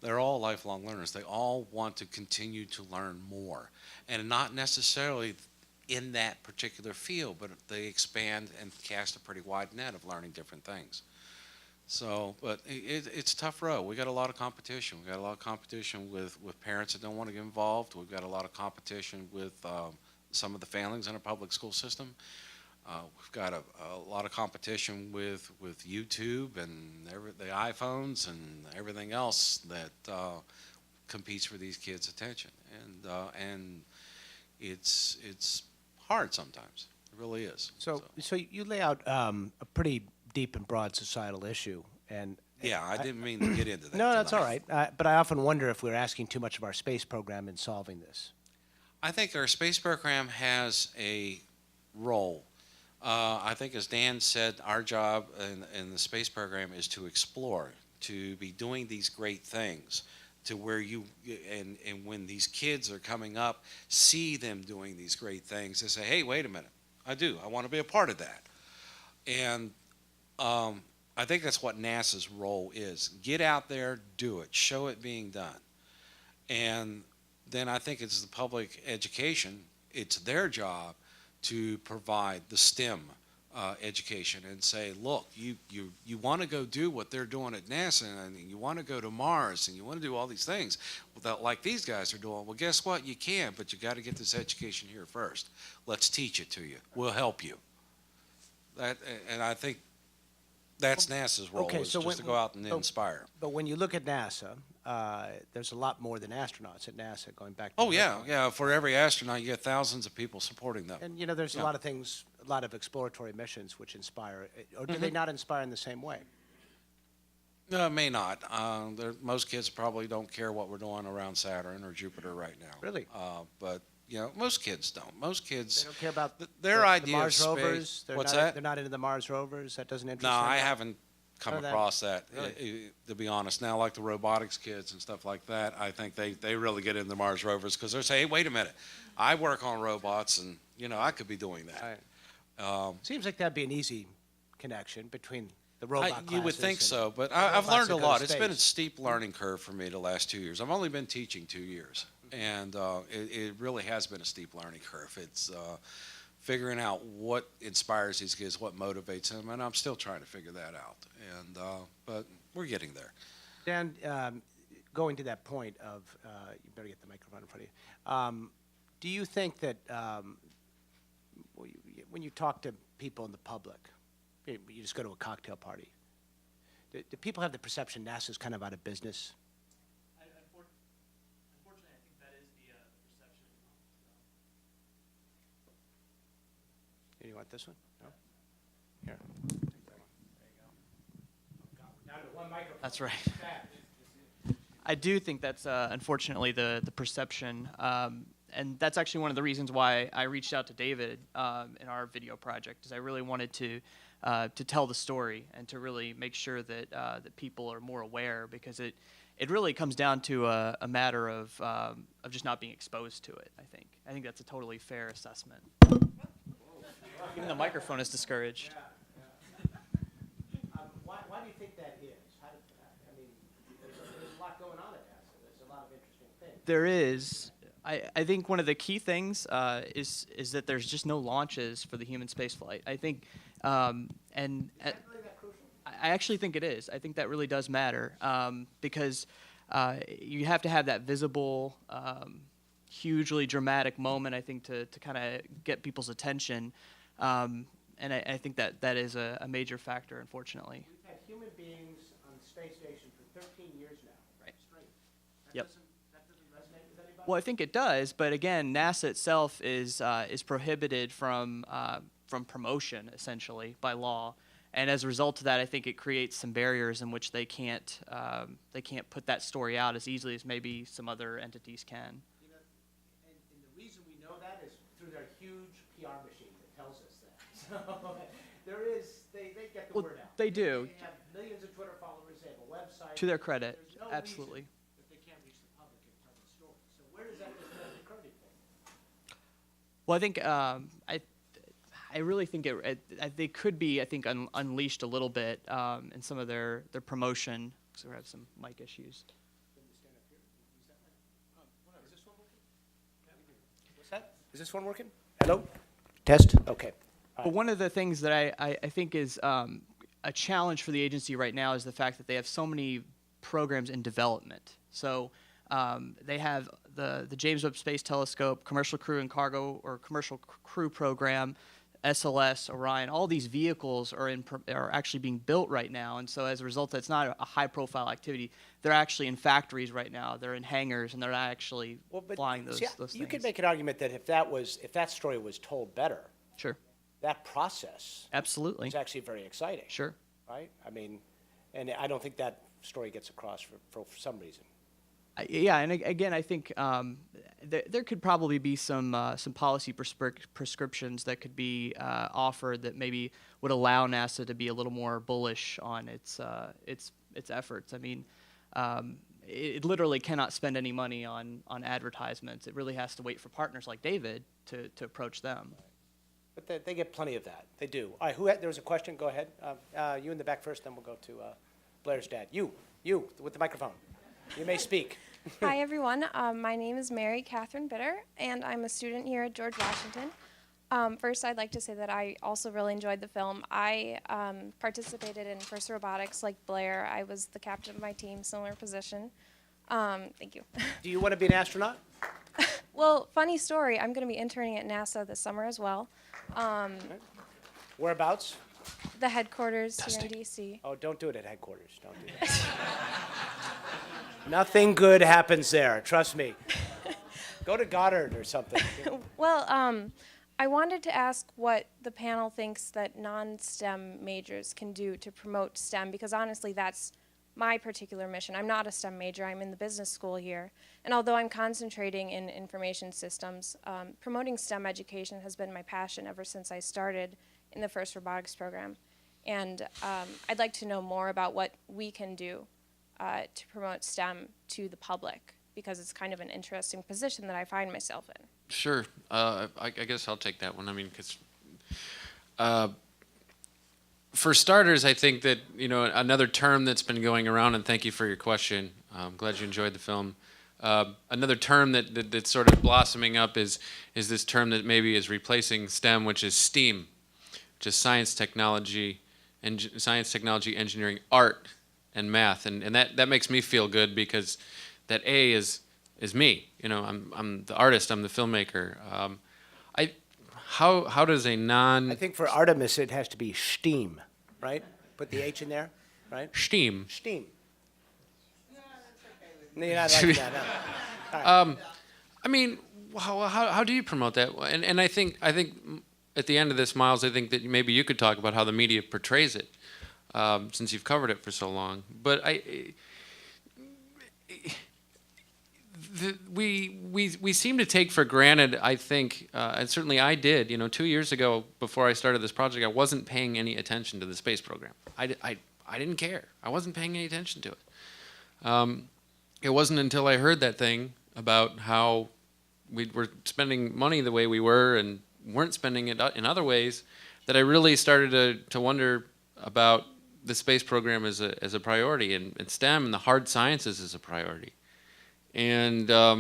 They're all lifelong learners. They all want to continue to learn more, and not necessarily in that particular field, but they expand and cast a pretty wide net of learning different things. So, but it's a tough road. We got a lot of competition. We got a lot of competition with parents that don't want to get involved. We've got a lot of competition with some of the failings in our public school system. We've got a lot of competition with YouTube and the iPhones and everything else that competes for these kids' attention. And it's hard sometimes. It really is. So you lay out a pretty deep and broad societal issue, and yeah, I didn't mean to get into that. No, that's all tonight. right. But I often wonder if we're asking too much of our space program in solving this. I think our space program has a role. I think, as Dan said, our job in the space program is to explore, to be doing these great things, to where you, and when these kids are coming up, see them doing these great things, they say, hey, wait a minute, I want to be a part of that. And I think that's what NASA's role is. Get out there, do it, show it being done. And then I think it's the public education, it's their job to provide the STEM education and say, look, you want to go do what they're doing at NASA, and you want to go to Mars, and you want to do all these things without, like these guys are doing. Well, guess what? You can, but you got to get this education here first. Let's teach it to you. We'll help you. And I think that's NASA's role, Okay, is so just to go out and inspire. But when you look at NASA, there's a lot more than astronauts at NASA going back to Oh, yeah. For every astronaut, you get thousands of people supporting them. And, you know, there's a lot of things, a lot of exploratory missions which inspire, or do they not inspire in the same way? No, it may not. Most kids probably don't care what we're doing around Saturn or Jupiter right now. Really? But, you know, most kids don't. Most kids, They don't care about their the idea Mars of space. rovers? What's not, that? They're not into the Mars rovers? That doesn't interest No, them? I haven't come Oh, that- across that, really? to be honest. Now, like the robotics kids and stuff like that, I think they really get into Mars rovers because they're saying, hey, wait a minute, I work on robots and, I could be doing that. Right. Seems like that'd be an easy connection between the robot You would classes think and so, but the I've robots learned that a go to lot. It's been a space. steep learning curve for me the last 2 years. I've only been teaching 2 years, and it really has been a steep learning curve. It's figuring out what inspires these kids, what motivates them, and I'm still trying to figure that out. And but we're getting there. Dan, going to that point of, you better get the microphone in front of you. Do you think that when you talk to people in the public, you just go to a cocktail party, do people have the perception NASA's kind of out of business? Unfortunately, I think that is the perception. You want this one? No? Here. Take that one. There you go. Down to one microphone. That's right. I do think that's unfortunately the perception, and that's actually one of the reasons why I reached out to David in our video project, is I really wanted to tell the story and to really make sure that that people are more aware, because it really comes down to a matter of just not being exposed to it. I think that's a totally fair assessment. Even the microphone is discouraged. Why do you think that is? I mean, there's a lot going on at NASA. There's a lot of interesting things. There is. I think one of the key things is that there's just no launches for the human spaceflight. I think, and Really that crucial? I actually think it is. I think that really does matter, because you have to have that visible, hugely dramatic moment, I think, to kind of get people's attention. And I think that is a major factor, unfortunately. We've had human beings on the space station for 13 years now. Right. Straight. Yep. That doesn't resonate with anybody? Well, I think it does, but again, NASA itself is prohibited from promotion, essentially, by law, and as a result of that, I think it creates some barriers in which they can't put that story out as easily as maybe some other entities can. You know, and the reason we know that is through their huge PR machine that tells us that. So they get the Well, word out. they do. They have millions of Twitter followers. They have a website. To their credit, There's no absolutely. reason that they can't reach the public and tell the story. So where does that disconnect occur, do you think? Well, I think I really think they could be, I think, unleashed a little bit in some of their promotion. So we have some mic issues. What's that? Is this one working? Hello? Test? Okay. But one of the things that I think is a challenge for the agency right now is the fact that they have so many programs in development. So they have the James Webb Space Telescope, Commercial Crew and Cargo, or Commercial Crew Program, SLS, Orion. All these vehicles are actually being built right now, and so as a result, it's not a high-profile activity. They're actually in factories right now. They're in hangars, and they're not actually flying those things. You could make an argument that if that story was told better, Sure. that process Absolutely. is actually very exciting. Sure. Right? I mean, and I don't think that story gets across for some reason. Yeah, and again, I think there could probably be some policy prescriptions that could be offered that maybe would allow NASA to be a little more bullish on its efforts. I mean, it literally cannot spend any money on advertisements. It really has to wait for partners like David to approach them. But they get plenty of that. They do. All right, there was a question. Go ahead. You in the back first, then we'll go to Blair's dad. You with the microphone. You may speak. Hi, everyone. My name is Mary Catherine Bitter, and I'm a student here at George Washington. First, I'd like to say that I also really enjoyed the film. I participated in FIRST Robotics like Blair. I was the captain of my team, similar position. Thank you. Do you want to be an astronaut? Well, funny story, I'm going to be interning at NASA this summer as well. Whereabouts? The headquarters here in D.C. Oh, don't do it at headquarters. Don't do that. Nothing good happens there. Trust me. Go to Goddard or something. Well, I wanted to ask what the panel thinks that non-STEM majors can do to promote STEM, because honestly, that's my particular mission. I'm not a STEM major. I'm in the business school here. And although I'm concentrating in information systems, promoting STEM education has been my passion ever since I started in the FIRST Robotics program. And I'd like to know more about what we can do to promote STEM to the public, because it's kind of an interesting position that I find myself in. Sure. I guess I'll take that one. I mean, because for starters, I think that, you know, another term that's been going around, and thank you for your question. I'm glad you enjoyed the film. Another term that's sort of blossoming up is this term that maybe is replacing STEM, which is STEAM, which is science, technology, engineering, art, and math. And that makes me feel good, because that A is me. You know, I'm the artist, I'm the filmmaker. How does a I think for Artemis, it has to be STEAM, right? Put the H in there, right? STEAM. STEAM. No, you're not like that, no. I mean, how do you promote that? And I think at the end of this, Miles, I think that maybe you could talk about how the media portrays it, since you've covered it for so long. But we seem to take for granted, I think, and certainly I did, you know, 2 years ago before I started this project, I wasn't paying any attention to the space program. I didn't care. I wasn't paying any attention to it. It wasn't until I heard that thing about how we were spending money the way we were and weren't spending it in other ways that I really started to wonder about the space program as a priority, and STEM and the hard sciences as a priority. And I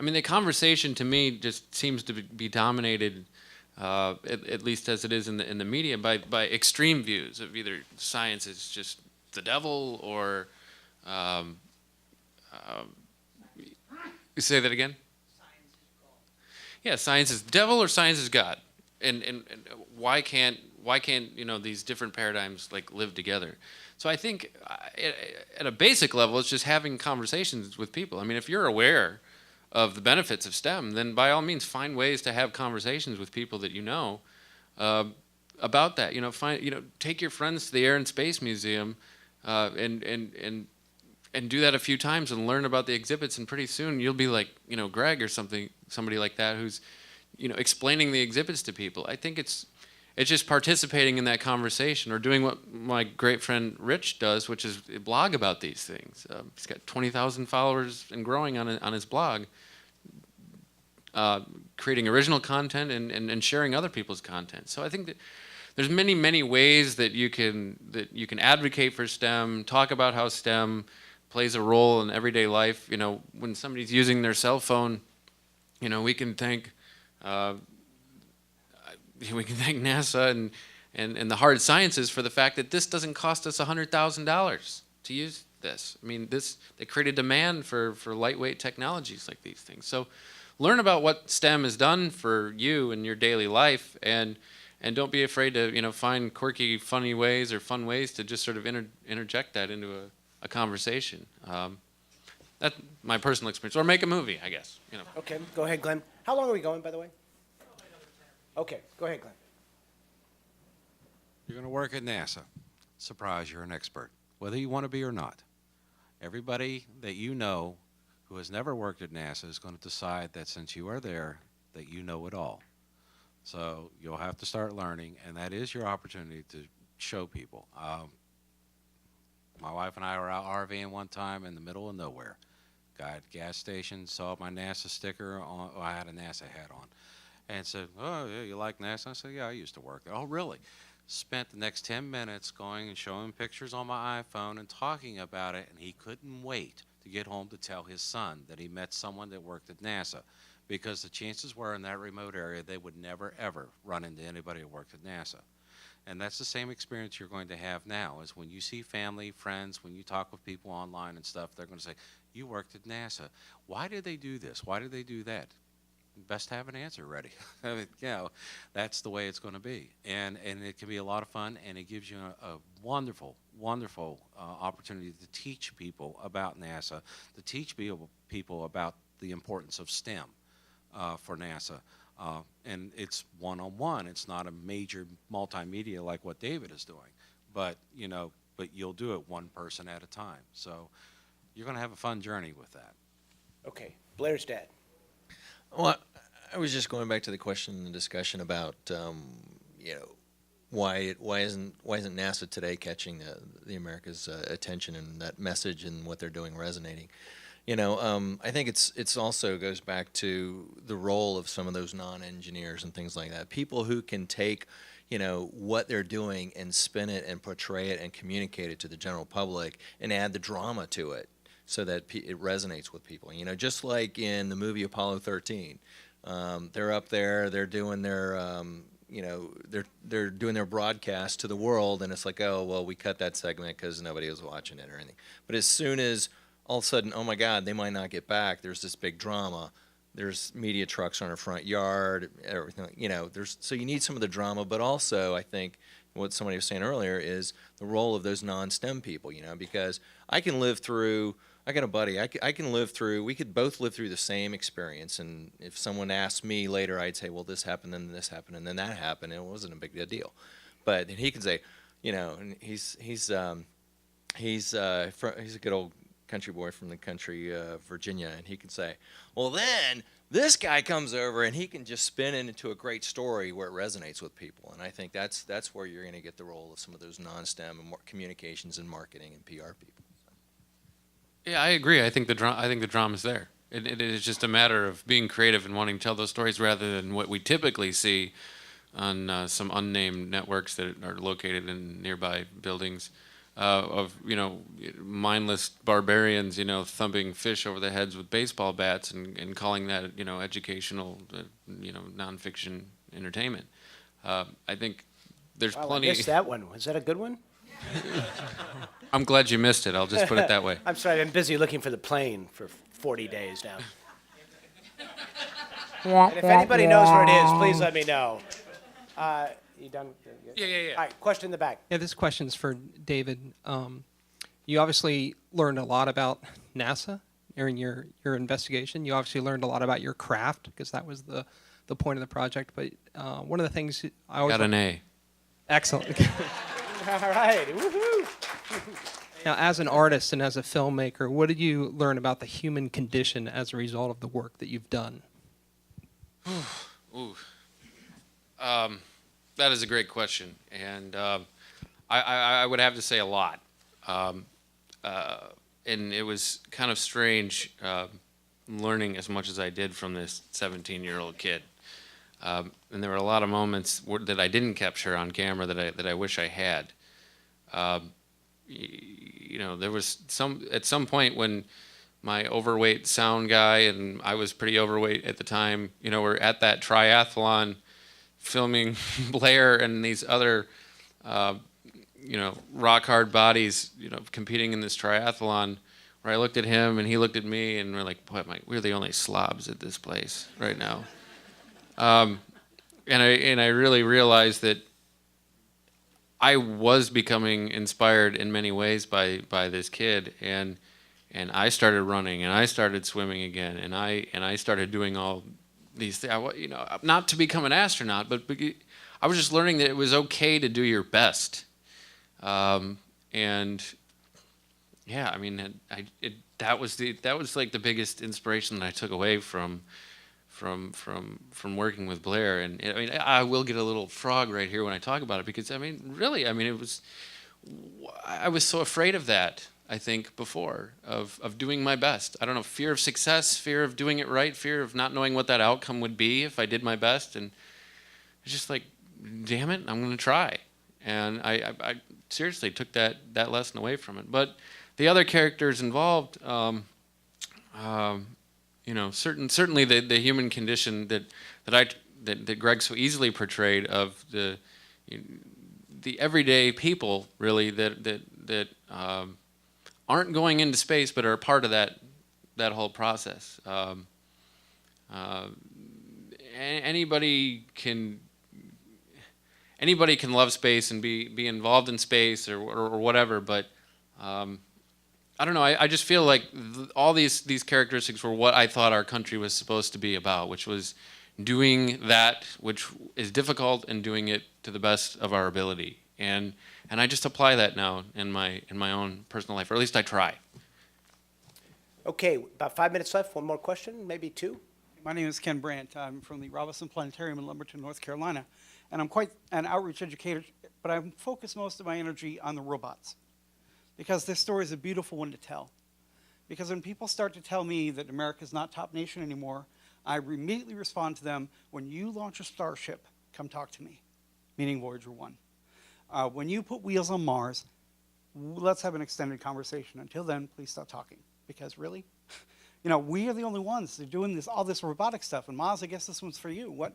mean, the conversation to me just seems to be dominated, at least as it is in the media, by extreme views of either science is just the devil, or say that again? Yeah, science is the devil or science is God, and why can't you know, these different paradigms like live together? So I think at a basic level, it's just having conversations with people. I mean, if you're aware of the benefits of STEM, then by all means find ways to have conversations with people that you know about that. You know, take your friends to the Air and Space Museum and do that a few times and learn about the exhibits, and pretty soon you'll be like, you know, Greg or somebody like that, who's, you know, explaining the exhibits to people. I think it's just participating in that conversation, or doing what my great friend Rich does, which is blog about these things. He's got 20,000 followers and growing on his blog, creating original content and sharing other people's content. So I think that there's many ways that you can advocate for STEM, talk about how STEM plays a role in everyday life. You know, when somebody's using their cell phone, you know, we can thank NASA and the hard sciences for the fact that this doesn't cost us $100,000 to use this. I mean, they create a demand for lightweight technologies like these things. So learn about what STEM has done for you in your daily life, and don't be afraid to, you know, find quirky, funny ways or fun ways to just sort of interject that into a conversation. That's my personal experience. Or make a movie, I guess. You know. Okay, go ahead, Glenn. How long are we going, by the way? Okay, go ahead, Glenn. You're going to work at NASA. Surprise, you're an expert, whether you want to be or not. Everybody that you know who has never worked at NASA is going to decide that since you are there, that you know it all. So you'll have to start learning, and that is your opportunity to show people. My wife and I were out RVing one time in the middle of nowhere. Guy at the gas station saw my NASA sticker on. I had a NASA hat on, and said, "Oh, yeah, you like NASA?" I said, "Yeah, I used to work there." "Oh, really?" Spent the next 10 minutes going and showing pictures on my iPhone and talking about it, and he couldn't wait to get home to tell his son that he met someone that worked at NASA, because the chances were in that remote area they would never, ever run into anybody who worked at NASA. And that's the same experience you're going to have now, is when you see family, friends, when you talk with people online and stuff, they're going to say, "You worked at NASA. Why did they do this? Why did they do that?" Best to have an answer ready. I mean, you know, that's the way it's going to be. And it can be a lot of fun, and it gives you a wonderful, wonderful opportunity to teach people about NASA, to teach people about the importance of STEM for NASA. And it's one-on-one. It's not a major multimedia like what David is doing. But, you know, you'll do it one person at a time. So you're going to have a fun journey with that. Okay, Blair's dad. Well, I was just going back to the question and the discussion about, why isn't NASA today catching the America's attention and that message and what they're doing resonating? I think it's also goes back to the role of some of those non-engineers and things like that. People who can take, what they're doing and spin it and portray it and communicate it to the general public and add the drama to it so that it resonates with people. Just like in the movie Apollo 13, they're up there, they're doing their, they're doing their broadcast to the world, and it's like, oh, well, we cut that segment because nobody was watching it or anything. But as soon as all of a sudden, oh my God, they might not get back, there's this big drama. There's media trucks on our front yard, everything. So you need some of the drama, but also I think what somebody was saying earlier is the role of those non-STEM people. Because I can live through. I got a buddy. I can live through. We could both live through the same experience, and if someone asked me later, I'd say, well, this happened, then this happened, and then that happened, and it wasn't a big deal. But he can say, and he's a good old country boy from the country of Virginia, and he can say, well, then this guy comes over and he can just spin it into a great story where it resonates with people. And I think that's where you're going to get the role of some of those non-STEM and communications and marketing and PR people. Yeah, I agree. I think the drama's there. It is just a matter of being creative and wanting to tell those stories rather than what we typically see on some unnamed networks that are located in nearby buildings. Of mindless barbarians thumping fish over the heads with baseball bats and calling that educational nonfiction entertainment. I think there's plenty. I missed that one. Was that a good one? I'm glad you missed it. I'll just put it that way. I'm sorry. I'm busy looking for the plane for 40 days now. And if anybody knows where it is, please let me know. You done? Yeah. All right, question in the back. Yeah, this question's for David. You obviously learned a lot about NASA during your investigation. You obviously learned a lot about your craft because that was the point of the project. But one of the things I always got an A. Excellent. All right, woohoo! Now, as an artist and as a filmmaker, what did you learn about the human condition as a result of the work that you've done? Ooh. That is a great question, and I would have to say a lot. And it was kind of strange learning as much as I did from this 17-year-old kid. And there were a lot of moments that I didn't capture on camera that I wish I had. There was at some point when my overweight sound guy and I was pretty overweight at the time. We're at that triathlon, filming Blair and these other, rock hard bodies, competing in this triathlon. Where I looked at him and he looked at me, and we're like, boy, we're the only slobs at this place right now. And I really realized that I was becoming inspired in many ways by this kid, and I started running and I started swimming again, and I started doing all these things. Not to become an astronaut, but I was just learning that it was okay to do your best. And yeah, I mean, that was like the biggest inspiration that I took away from working with Blair. And I will get a little frog right here when I talk about it, because really, I was so afraid of that. I think before of doing my best. I don't know, fear of success, fear of doing it right, fear of not knowing what that outcome would be if I did my best, and it's just like, damn it, I'm going to try. And I seriously took that lesson away from it. But the other characters involved, certainly the human condition that Greg so easily portrayed of the everyday people, really, that aren't going into space but are a part of that whole process. Anybody can love space and be involved in space or whatever, but I don't know. I just feel like all these characteristics were what I thought our country was supposed to be about, which was doing that which is difficult and doing it to the best of our ability. And I just apply that now in my own personal life, or at least I try. Okay, about 5 minutes left. One more question, maybe two. My name is Ken Brandt. I'm from the Robinson Planetarium in Lumberton, North Carolina. and I'm quite an outreach educator, but I focus most of my energy on the robots, because this story is a beautiful one to tell. Because when people start to tell me that America's not top nation anymore, I immediately respond to them, when you launch a starship, come talk to me, meaning Voyager 1. When you put wheels on Mars, let's have an extended conversation. Until then, please stop talking, because really, we are the only ones that are doing all this robotic stuff. And Miles, I guess this one's for you.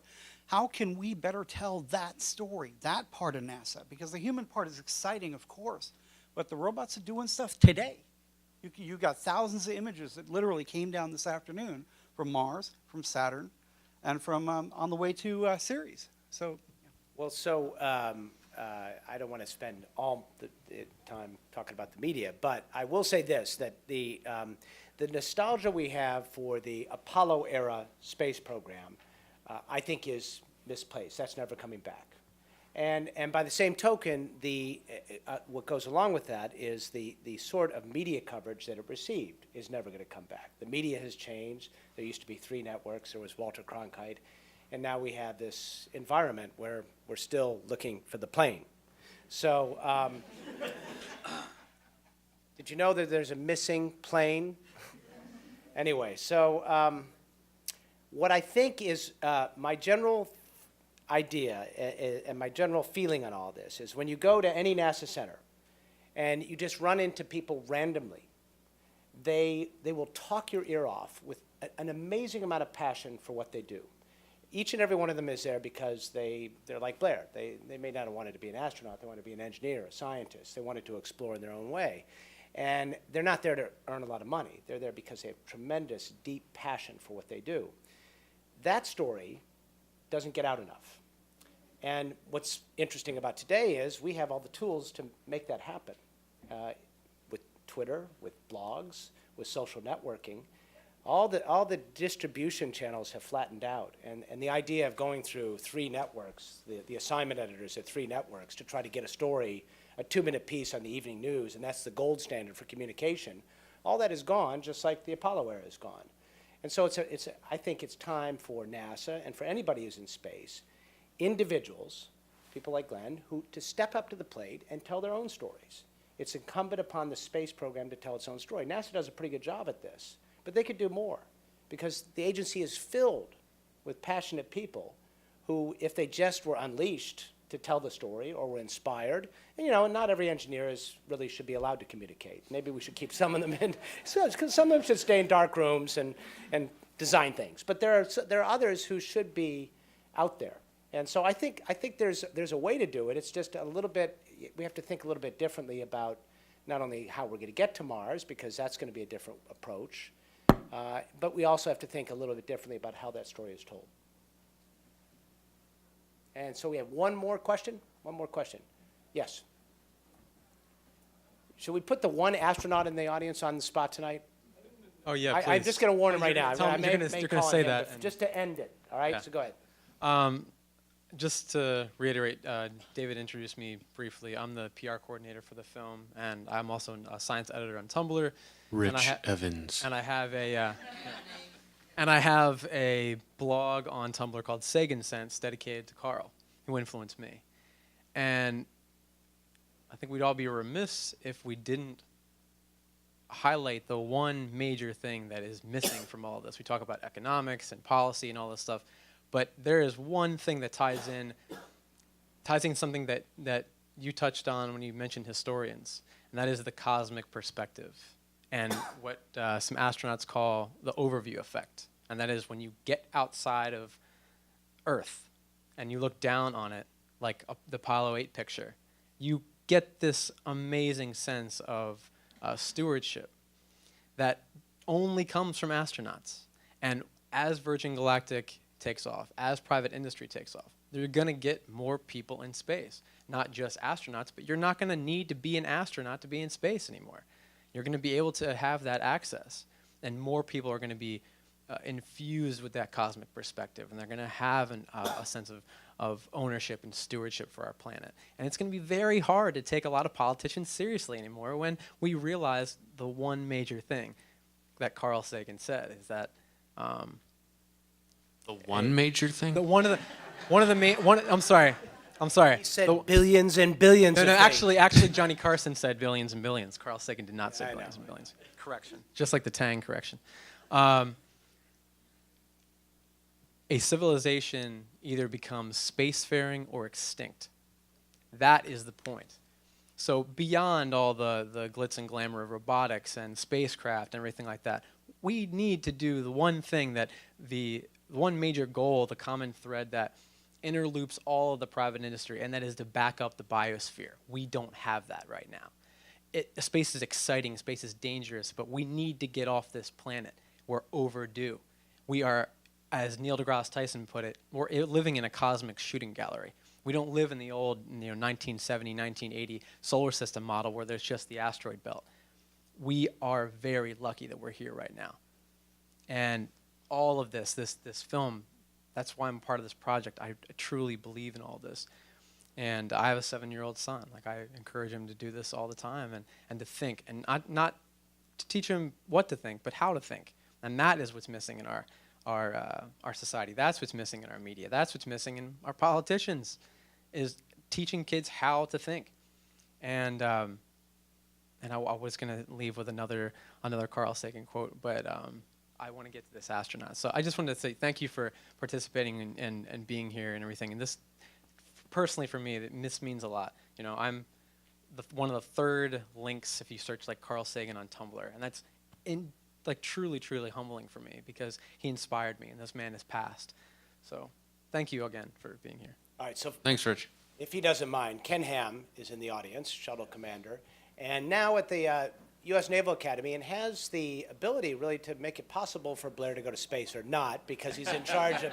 How can we better tell that story, that part of NASA? Because the human part is exciting, of course, but the robots are doing stuff today. You got thousands of images that literally came down this afternoon from Mars, from Saturn, and from on the way to Ceres. So, Well, I don't want to spend all the time talking about the media, but I will say this, that the nostalgia we have for the Apollo era space program, I think is misplaced. That's never coming back. And by the same token, what goes along with that is the sort of media coverage that it received is never going to come back. The media has changed. There used to be 3 networks. There was Walter Cronkite. And now we have this environment where we're still looking for the plane. So did you know that there's a missing plane? Anyway, so what I think is my general idea and my general feeling on all this is when you go to any NASA center and you just run into people randomly, they will talk your ear off with an amazing amount of passion for what they do. Each and every one of them is there because they're like Blair. They may not have wanted to be an astronaut. They wanted to be an engineer, a scientist. They wanted to explore in their own way. And they're not there to earn a lot of money. They're there because they have tremendous, deep passion for what they do. That story doesn't get out enough. And what's interesting about today is we have all the tools to make that happen. With Twitter, with blogs, with social networking. All the distribution channels have flattened out, and the idea of going through 3 networks, the assignment editors at 3 networks to try to get a story, a 2-minute piece on the evening news, and that's the gold standard for communication, all that is gone, just like the Apollo era is gone. And so I think it's time for NASA and for anybody who's in space, individuals, people like Glenn, to step up to the plate and tell their own stories. It's incumbent upon the space program to tell its own story. NASA does a pretty good job at this. But they could do more, because the agency is filled with passionate people who, if they just were unleashed to tell the story or were inspired, and not every engineer really should be allowed to communicate. Maybe we should keep some of them in, because some of them should stay in dark rooms and design things. But there are others who should be out there. And so I think there's a way to do it. It's just a little bit, we have to think a little bit differently about not only how we're going to get to Mars, because that's going to be a different approach, but we also have to think a little bit differently about how that story is told. And so we have one more question. Yes. Should we put the one astronaut in the audience on the spot tonight? Oh, yeah, please. I'm just going to warn him right now. You're going to say that. Just to end it, all right? Yeah. So go ahead. Just to reiterate, David introduced me briefly. I'm the PR coordinator for the film, and I'm also a science editor on Tumblr. Rich Evans. And I have a blog on Tumblr called Sagan Sense, dedicated to Carl, who influenced me. And I think we'd all be remiss if we didn't highlight the one major thing that is missing from all this. We talk about economics and policy and all this stuff, but there is one thing that ties in something that you touched on when you mentioned historians, and that is the cosmic perspective, and what some astronauts call the overview effect. And that is when you get outside of Earth and you look down on it, like the Apollo 8 picture, you get this amazing sense of stewardship that only comes from astronauts. And as Virgin Galactic takes off, as private industry takes off, they're going to get more people in space. Not just astronauts, but you're not going to need to be an astronaut to be in space anymore. You're going to be able to have that access, and more people are going to be infused with that cosmic perspective, and they're going to have a sense of ownership and stewardship for our planet. And it's going to be very hard to take a lot of politicians seriously anymore when we realize the one major thing that Carl Sagan said is that The one major thing? I'm sorry. He said billions and billions No, of no, things. actually, Johnny Carson said billions and billions. Carl Sagan did not say I billions know. and billions. Correction. Just like the Tang correction. A civilization either becomes spacefaring or extinct. That is the point. So beyond all the glitz and glamour of robotics and spacecraft and everything like that, we need to do the one thing that the one major goal, the common thread that interloops all of the private industry, and that is to back up the biosphere. We don't have that right now. Space is exciting, space is dangerous, but we need to get off this planet. We're overdue. We are, as Neil deGrasse Tyson put it, we're living in a cosmic shooting gallery. We don't live in the old 1970, 1980 solar system model where there's just the asteroid belt. We are very lucky that we're here right now. And all of this film, that's why I'm part of this project. I truly believe in all this. And I have a 7-year-old son. Like, I encourage him to do this all the time and to think. And not to teach him what to think, but how to think. And that is what's missing in our society. That's what's missing in our media. That's what's missing in our politicians, is teaching kids how to think. And I was going to leave with another Carl Sagan quote, but I want to get to this astronaut. So I just wanted to say thank you for participating and being here and everything. And this, personally for me, this means a lot. I'm one of the third links if you search like Carl Sagan on Tumblr, and that's truly, truly humbling for me because he inspired me, and this man has passed. So thank you again for being here. All right, so Thanks, Rich. if he doesn't mind, Ken Ham is in the audience, shuttle commander, and now at the U.S. Naval Academy, and has the ability really to make it possible for Blair to go to space, or not, because he's in charge of it.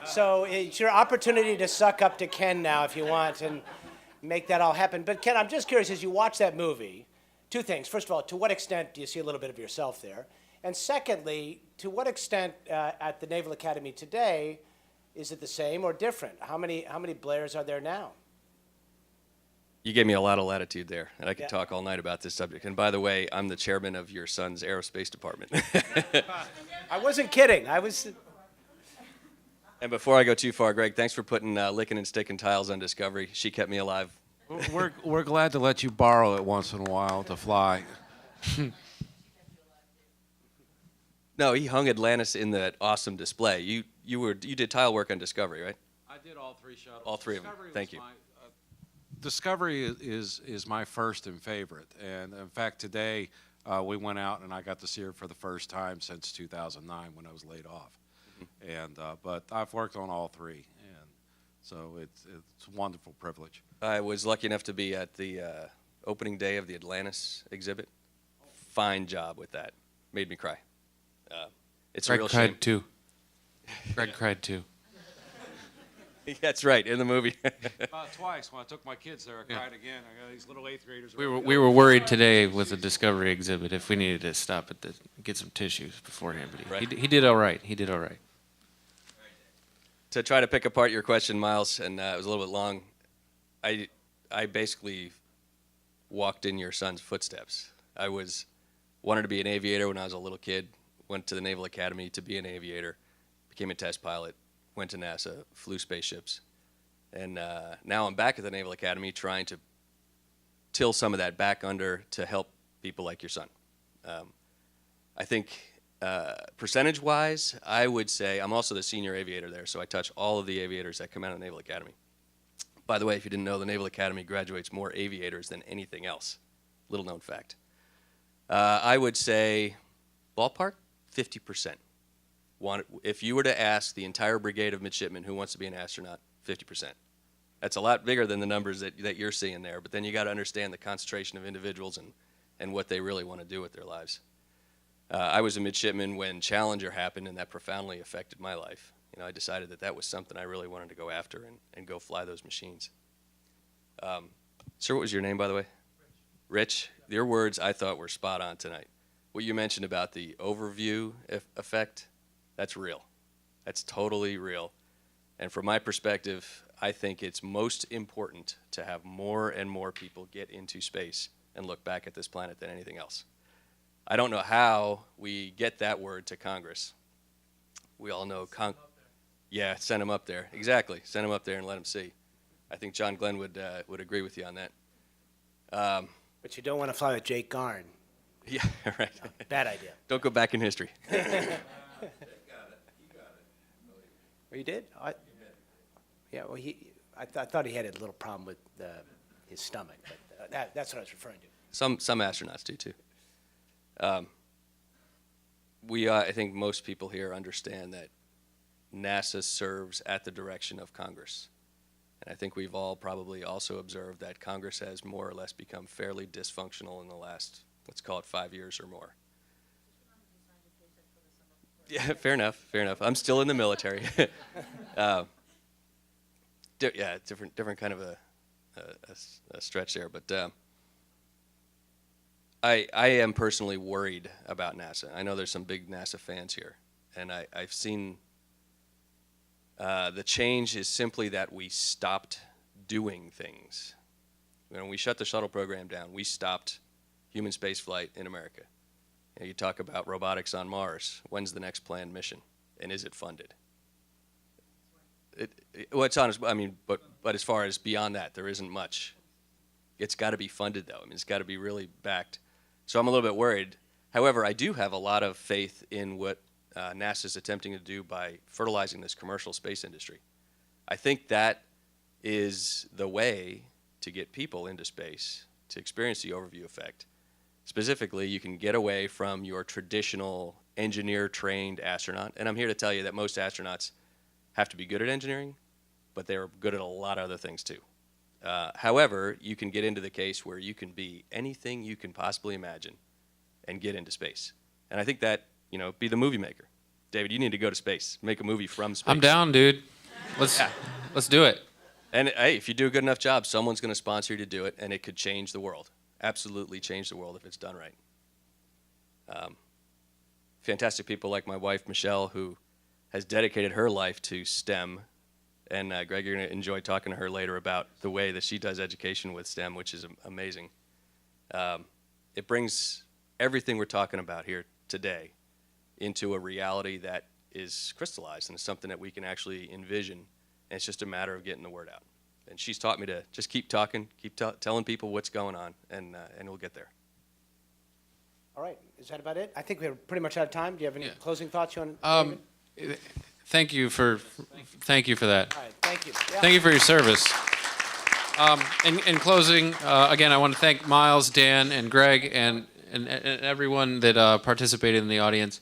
So it's your opportunity to suck up to Ken now if you want and make that all happen. But Ken, I'm just curious, as you watch that movie, two things. First of all, to what extent do you see a little bit of yourself there? And secondly, to what extent at the Naval Academy today, is it the same or different? How many Blairs are there now? You gave me a lot of latitude there, and I could Yeah. talk all night about this subject. And by the way, I'm the chairman of your son's aerospace department. I wasn't kidding. I was. And before I go too far, Greg, thanks for putting licking and sticking tiles on Discovery. She kept me alive. We're glad to let you borrow it once in a while to fly. No, he hung Atlantis in that awesome display. You did tile work on Discovery, right? I did all three shuttles. All three of them. Thank you. Discovery is my first and favorite, and in fact today we went out and I got to see her for the first time since 2009 when I was laid off. And but I've worked on all three, and so it's a wonderful privilege. I was lucky enough to be at the opening day of the Atlantis exhibit. Fine job with that. Made me cry. It's Greg a real cried shame. too. Greg cried too. That's right, in the movie. Twice when I took my kids there, I cried again. I got these little 8th graders. We were worried today with the Discovery exhibit if we needed to stop at get some tissues beforehand, but Right. he did all right. He did all right. To try to pick apart your question, Miles, and it was a little bit long, I basically walked in your son's footsteps. I wanted to be an aviator when I was a little kid, went to the Naval Academy to be an aviator, became a test pilot, went to NASA, flew spaceships, and now I'm back at the Naval Academy trying to till some of that back under to help people like your son. I think percentage-wise, I would say I'm also the senior aviator there, so I touch all of the aviators that come out of the Naval Academy. By the way, if you didn't know, the Naval Academy graduates more aviators than anything else. Little known fact. I would say, ballpark, 50%. If you were to ask the entire brigade of midshipmen who wants to be an astronaut, 50%. That's a lot bigger than the numbers that you're seeing there, but then you got to understand the concentration of individuals and what they really want to do with their lives. I was a midshipman when Challenger happened, and that profoundly affected my life. I decided that was something I really wanted to go after and go fly those machines. Sir, what was your name, by the way? Rich. Your words I thought were spot on tonight. What you mentioned about the overview effect, that's real. That's totally real. And from my perspective, I think it's most important to have more and more people get into space and look back at this planet than anything else. I don't know how we get that word to Congress. We all know Yeah, send him up there. Exactly. Send him up there and let him see. I think John Glenn would agree with you on that. But you don't want to fly with Jake Garn. Yeah, right. No, bad idea. Don't go back in history. Well, you did? Yeah, well, I thought he had a little problem with his stomach, but that's what I was referring to. Some astronauts do too. I think most people here understand that NASA serves at the direction of Congress. And I think we've all probably also observed that Congress has more or less become fairly dysfunctional in the last, let's call it 5 years or more. Yeah, fair enough, fair enough. I'm still in the military. Yeah, different kind of a stretch there. But I am personally worried about NASA. I know there's some big NASA fans here. And I've seen the change is simply that we stopped doing things. When we shut the shuttle program down, we stopped human spaceflight in America. You talk about robotics on Mars. When's the next planned mission, and is it funded? Well, it's honest. I mean, but as far as beyond that, there isn't much. It's got to be funded, though. I mean, it's got to be really backed. So I'm a little bit worried. However, I do have a lot of faith in what NASA's attempting to do by fertilizing this commercial space industry. I think that is the way to get people into space, to experience the overview effect. Specifically, you can get away from your traditional engineer-trained astronaut. And I'm here to tell you that most astronauts have to be good at engineering, but they're good at a lot of other things too. However, you can get into the case where you can be anything you can possibly imagine and get into space. And I think that, be the movie maker. David, you need to go to space. Make a movie from space. I'm down, dude. Let's do it. And hey, if you do a good enough job, someone's going to sponsor you to do it, and it could change the world. Absolutely change the world if it's done right. Fantastic people like my wife, Michelle, who has dedicated her life to STEM. And Greg, you're going to enjoy talking to her later about the way that she does education with STEM, which is amazing. It brings everything we're talking about here today into a reality that is crystallized and is something that we can actually envision. And it's just a matter of getting the word out. And she's taught me to just keep talking, keep telling people what's going on, and we'll get there. All right. Is that about it? I think we're pretty much out of time. Do you have any closing thoughts you want to Thank you for that. All right. Thank you. Yeah. Thank you for your service. In closing, again, I want to thank Miles, Dan, and Greg, and everyone that participated in the audience.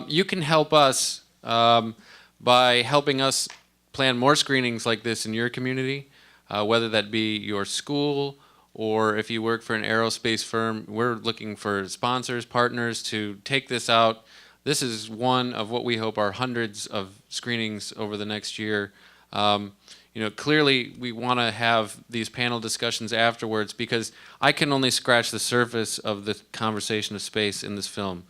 You can help us by helping us plan more screenings like this in your community, whether that be your school or if you work for an aerospace firm. We're looking for sponsors, partners to take this out. This is one of what we hope are hundreds of screenings over the next year. Clearly we want to have these panel discussions afterwards because I can only scratch the surface of the conversation of space in this film.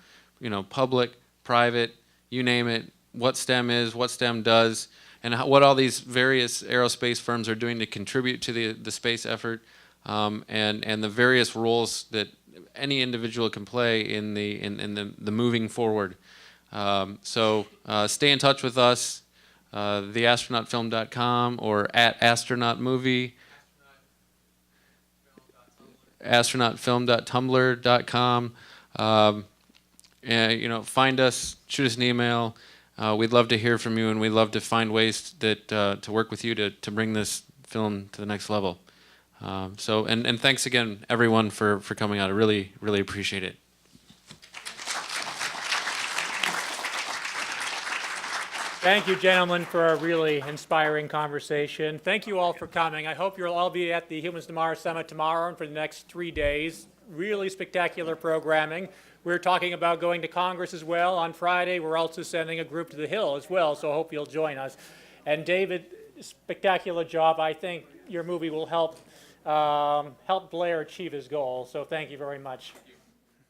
Public, private, you name it, what STEM is, what STEM does, and what all these various aerospace firms are doing to contribute to the space effort, and the various roles that any individual can play in the moving forward. So stay in touch with us, theastronautfilm.com or at astronautmovie, astronautfilm.tumblr.com. And find us, shoot us an email. We'd love to hear from you, and we'd love to find ways to work with you to bring this film to the next level. And thanks again, everyone, for coming out. I really, really appreciate it. Thank you, gentlemen, for a really inspiring conversation. Thank you all for coming. I hope you'll all be at the Humans to Mars Summit tomorrow and for the next 3 days. Really spectacular programming. We're talking about going to Congress as well. On Friday, we're also sending a group to the Hill as well, so I hope you'll join us. And David, spectacular job. I think your movie will help Blair achieve his goal, so thank you very much.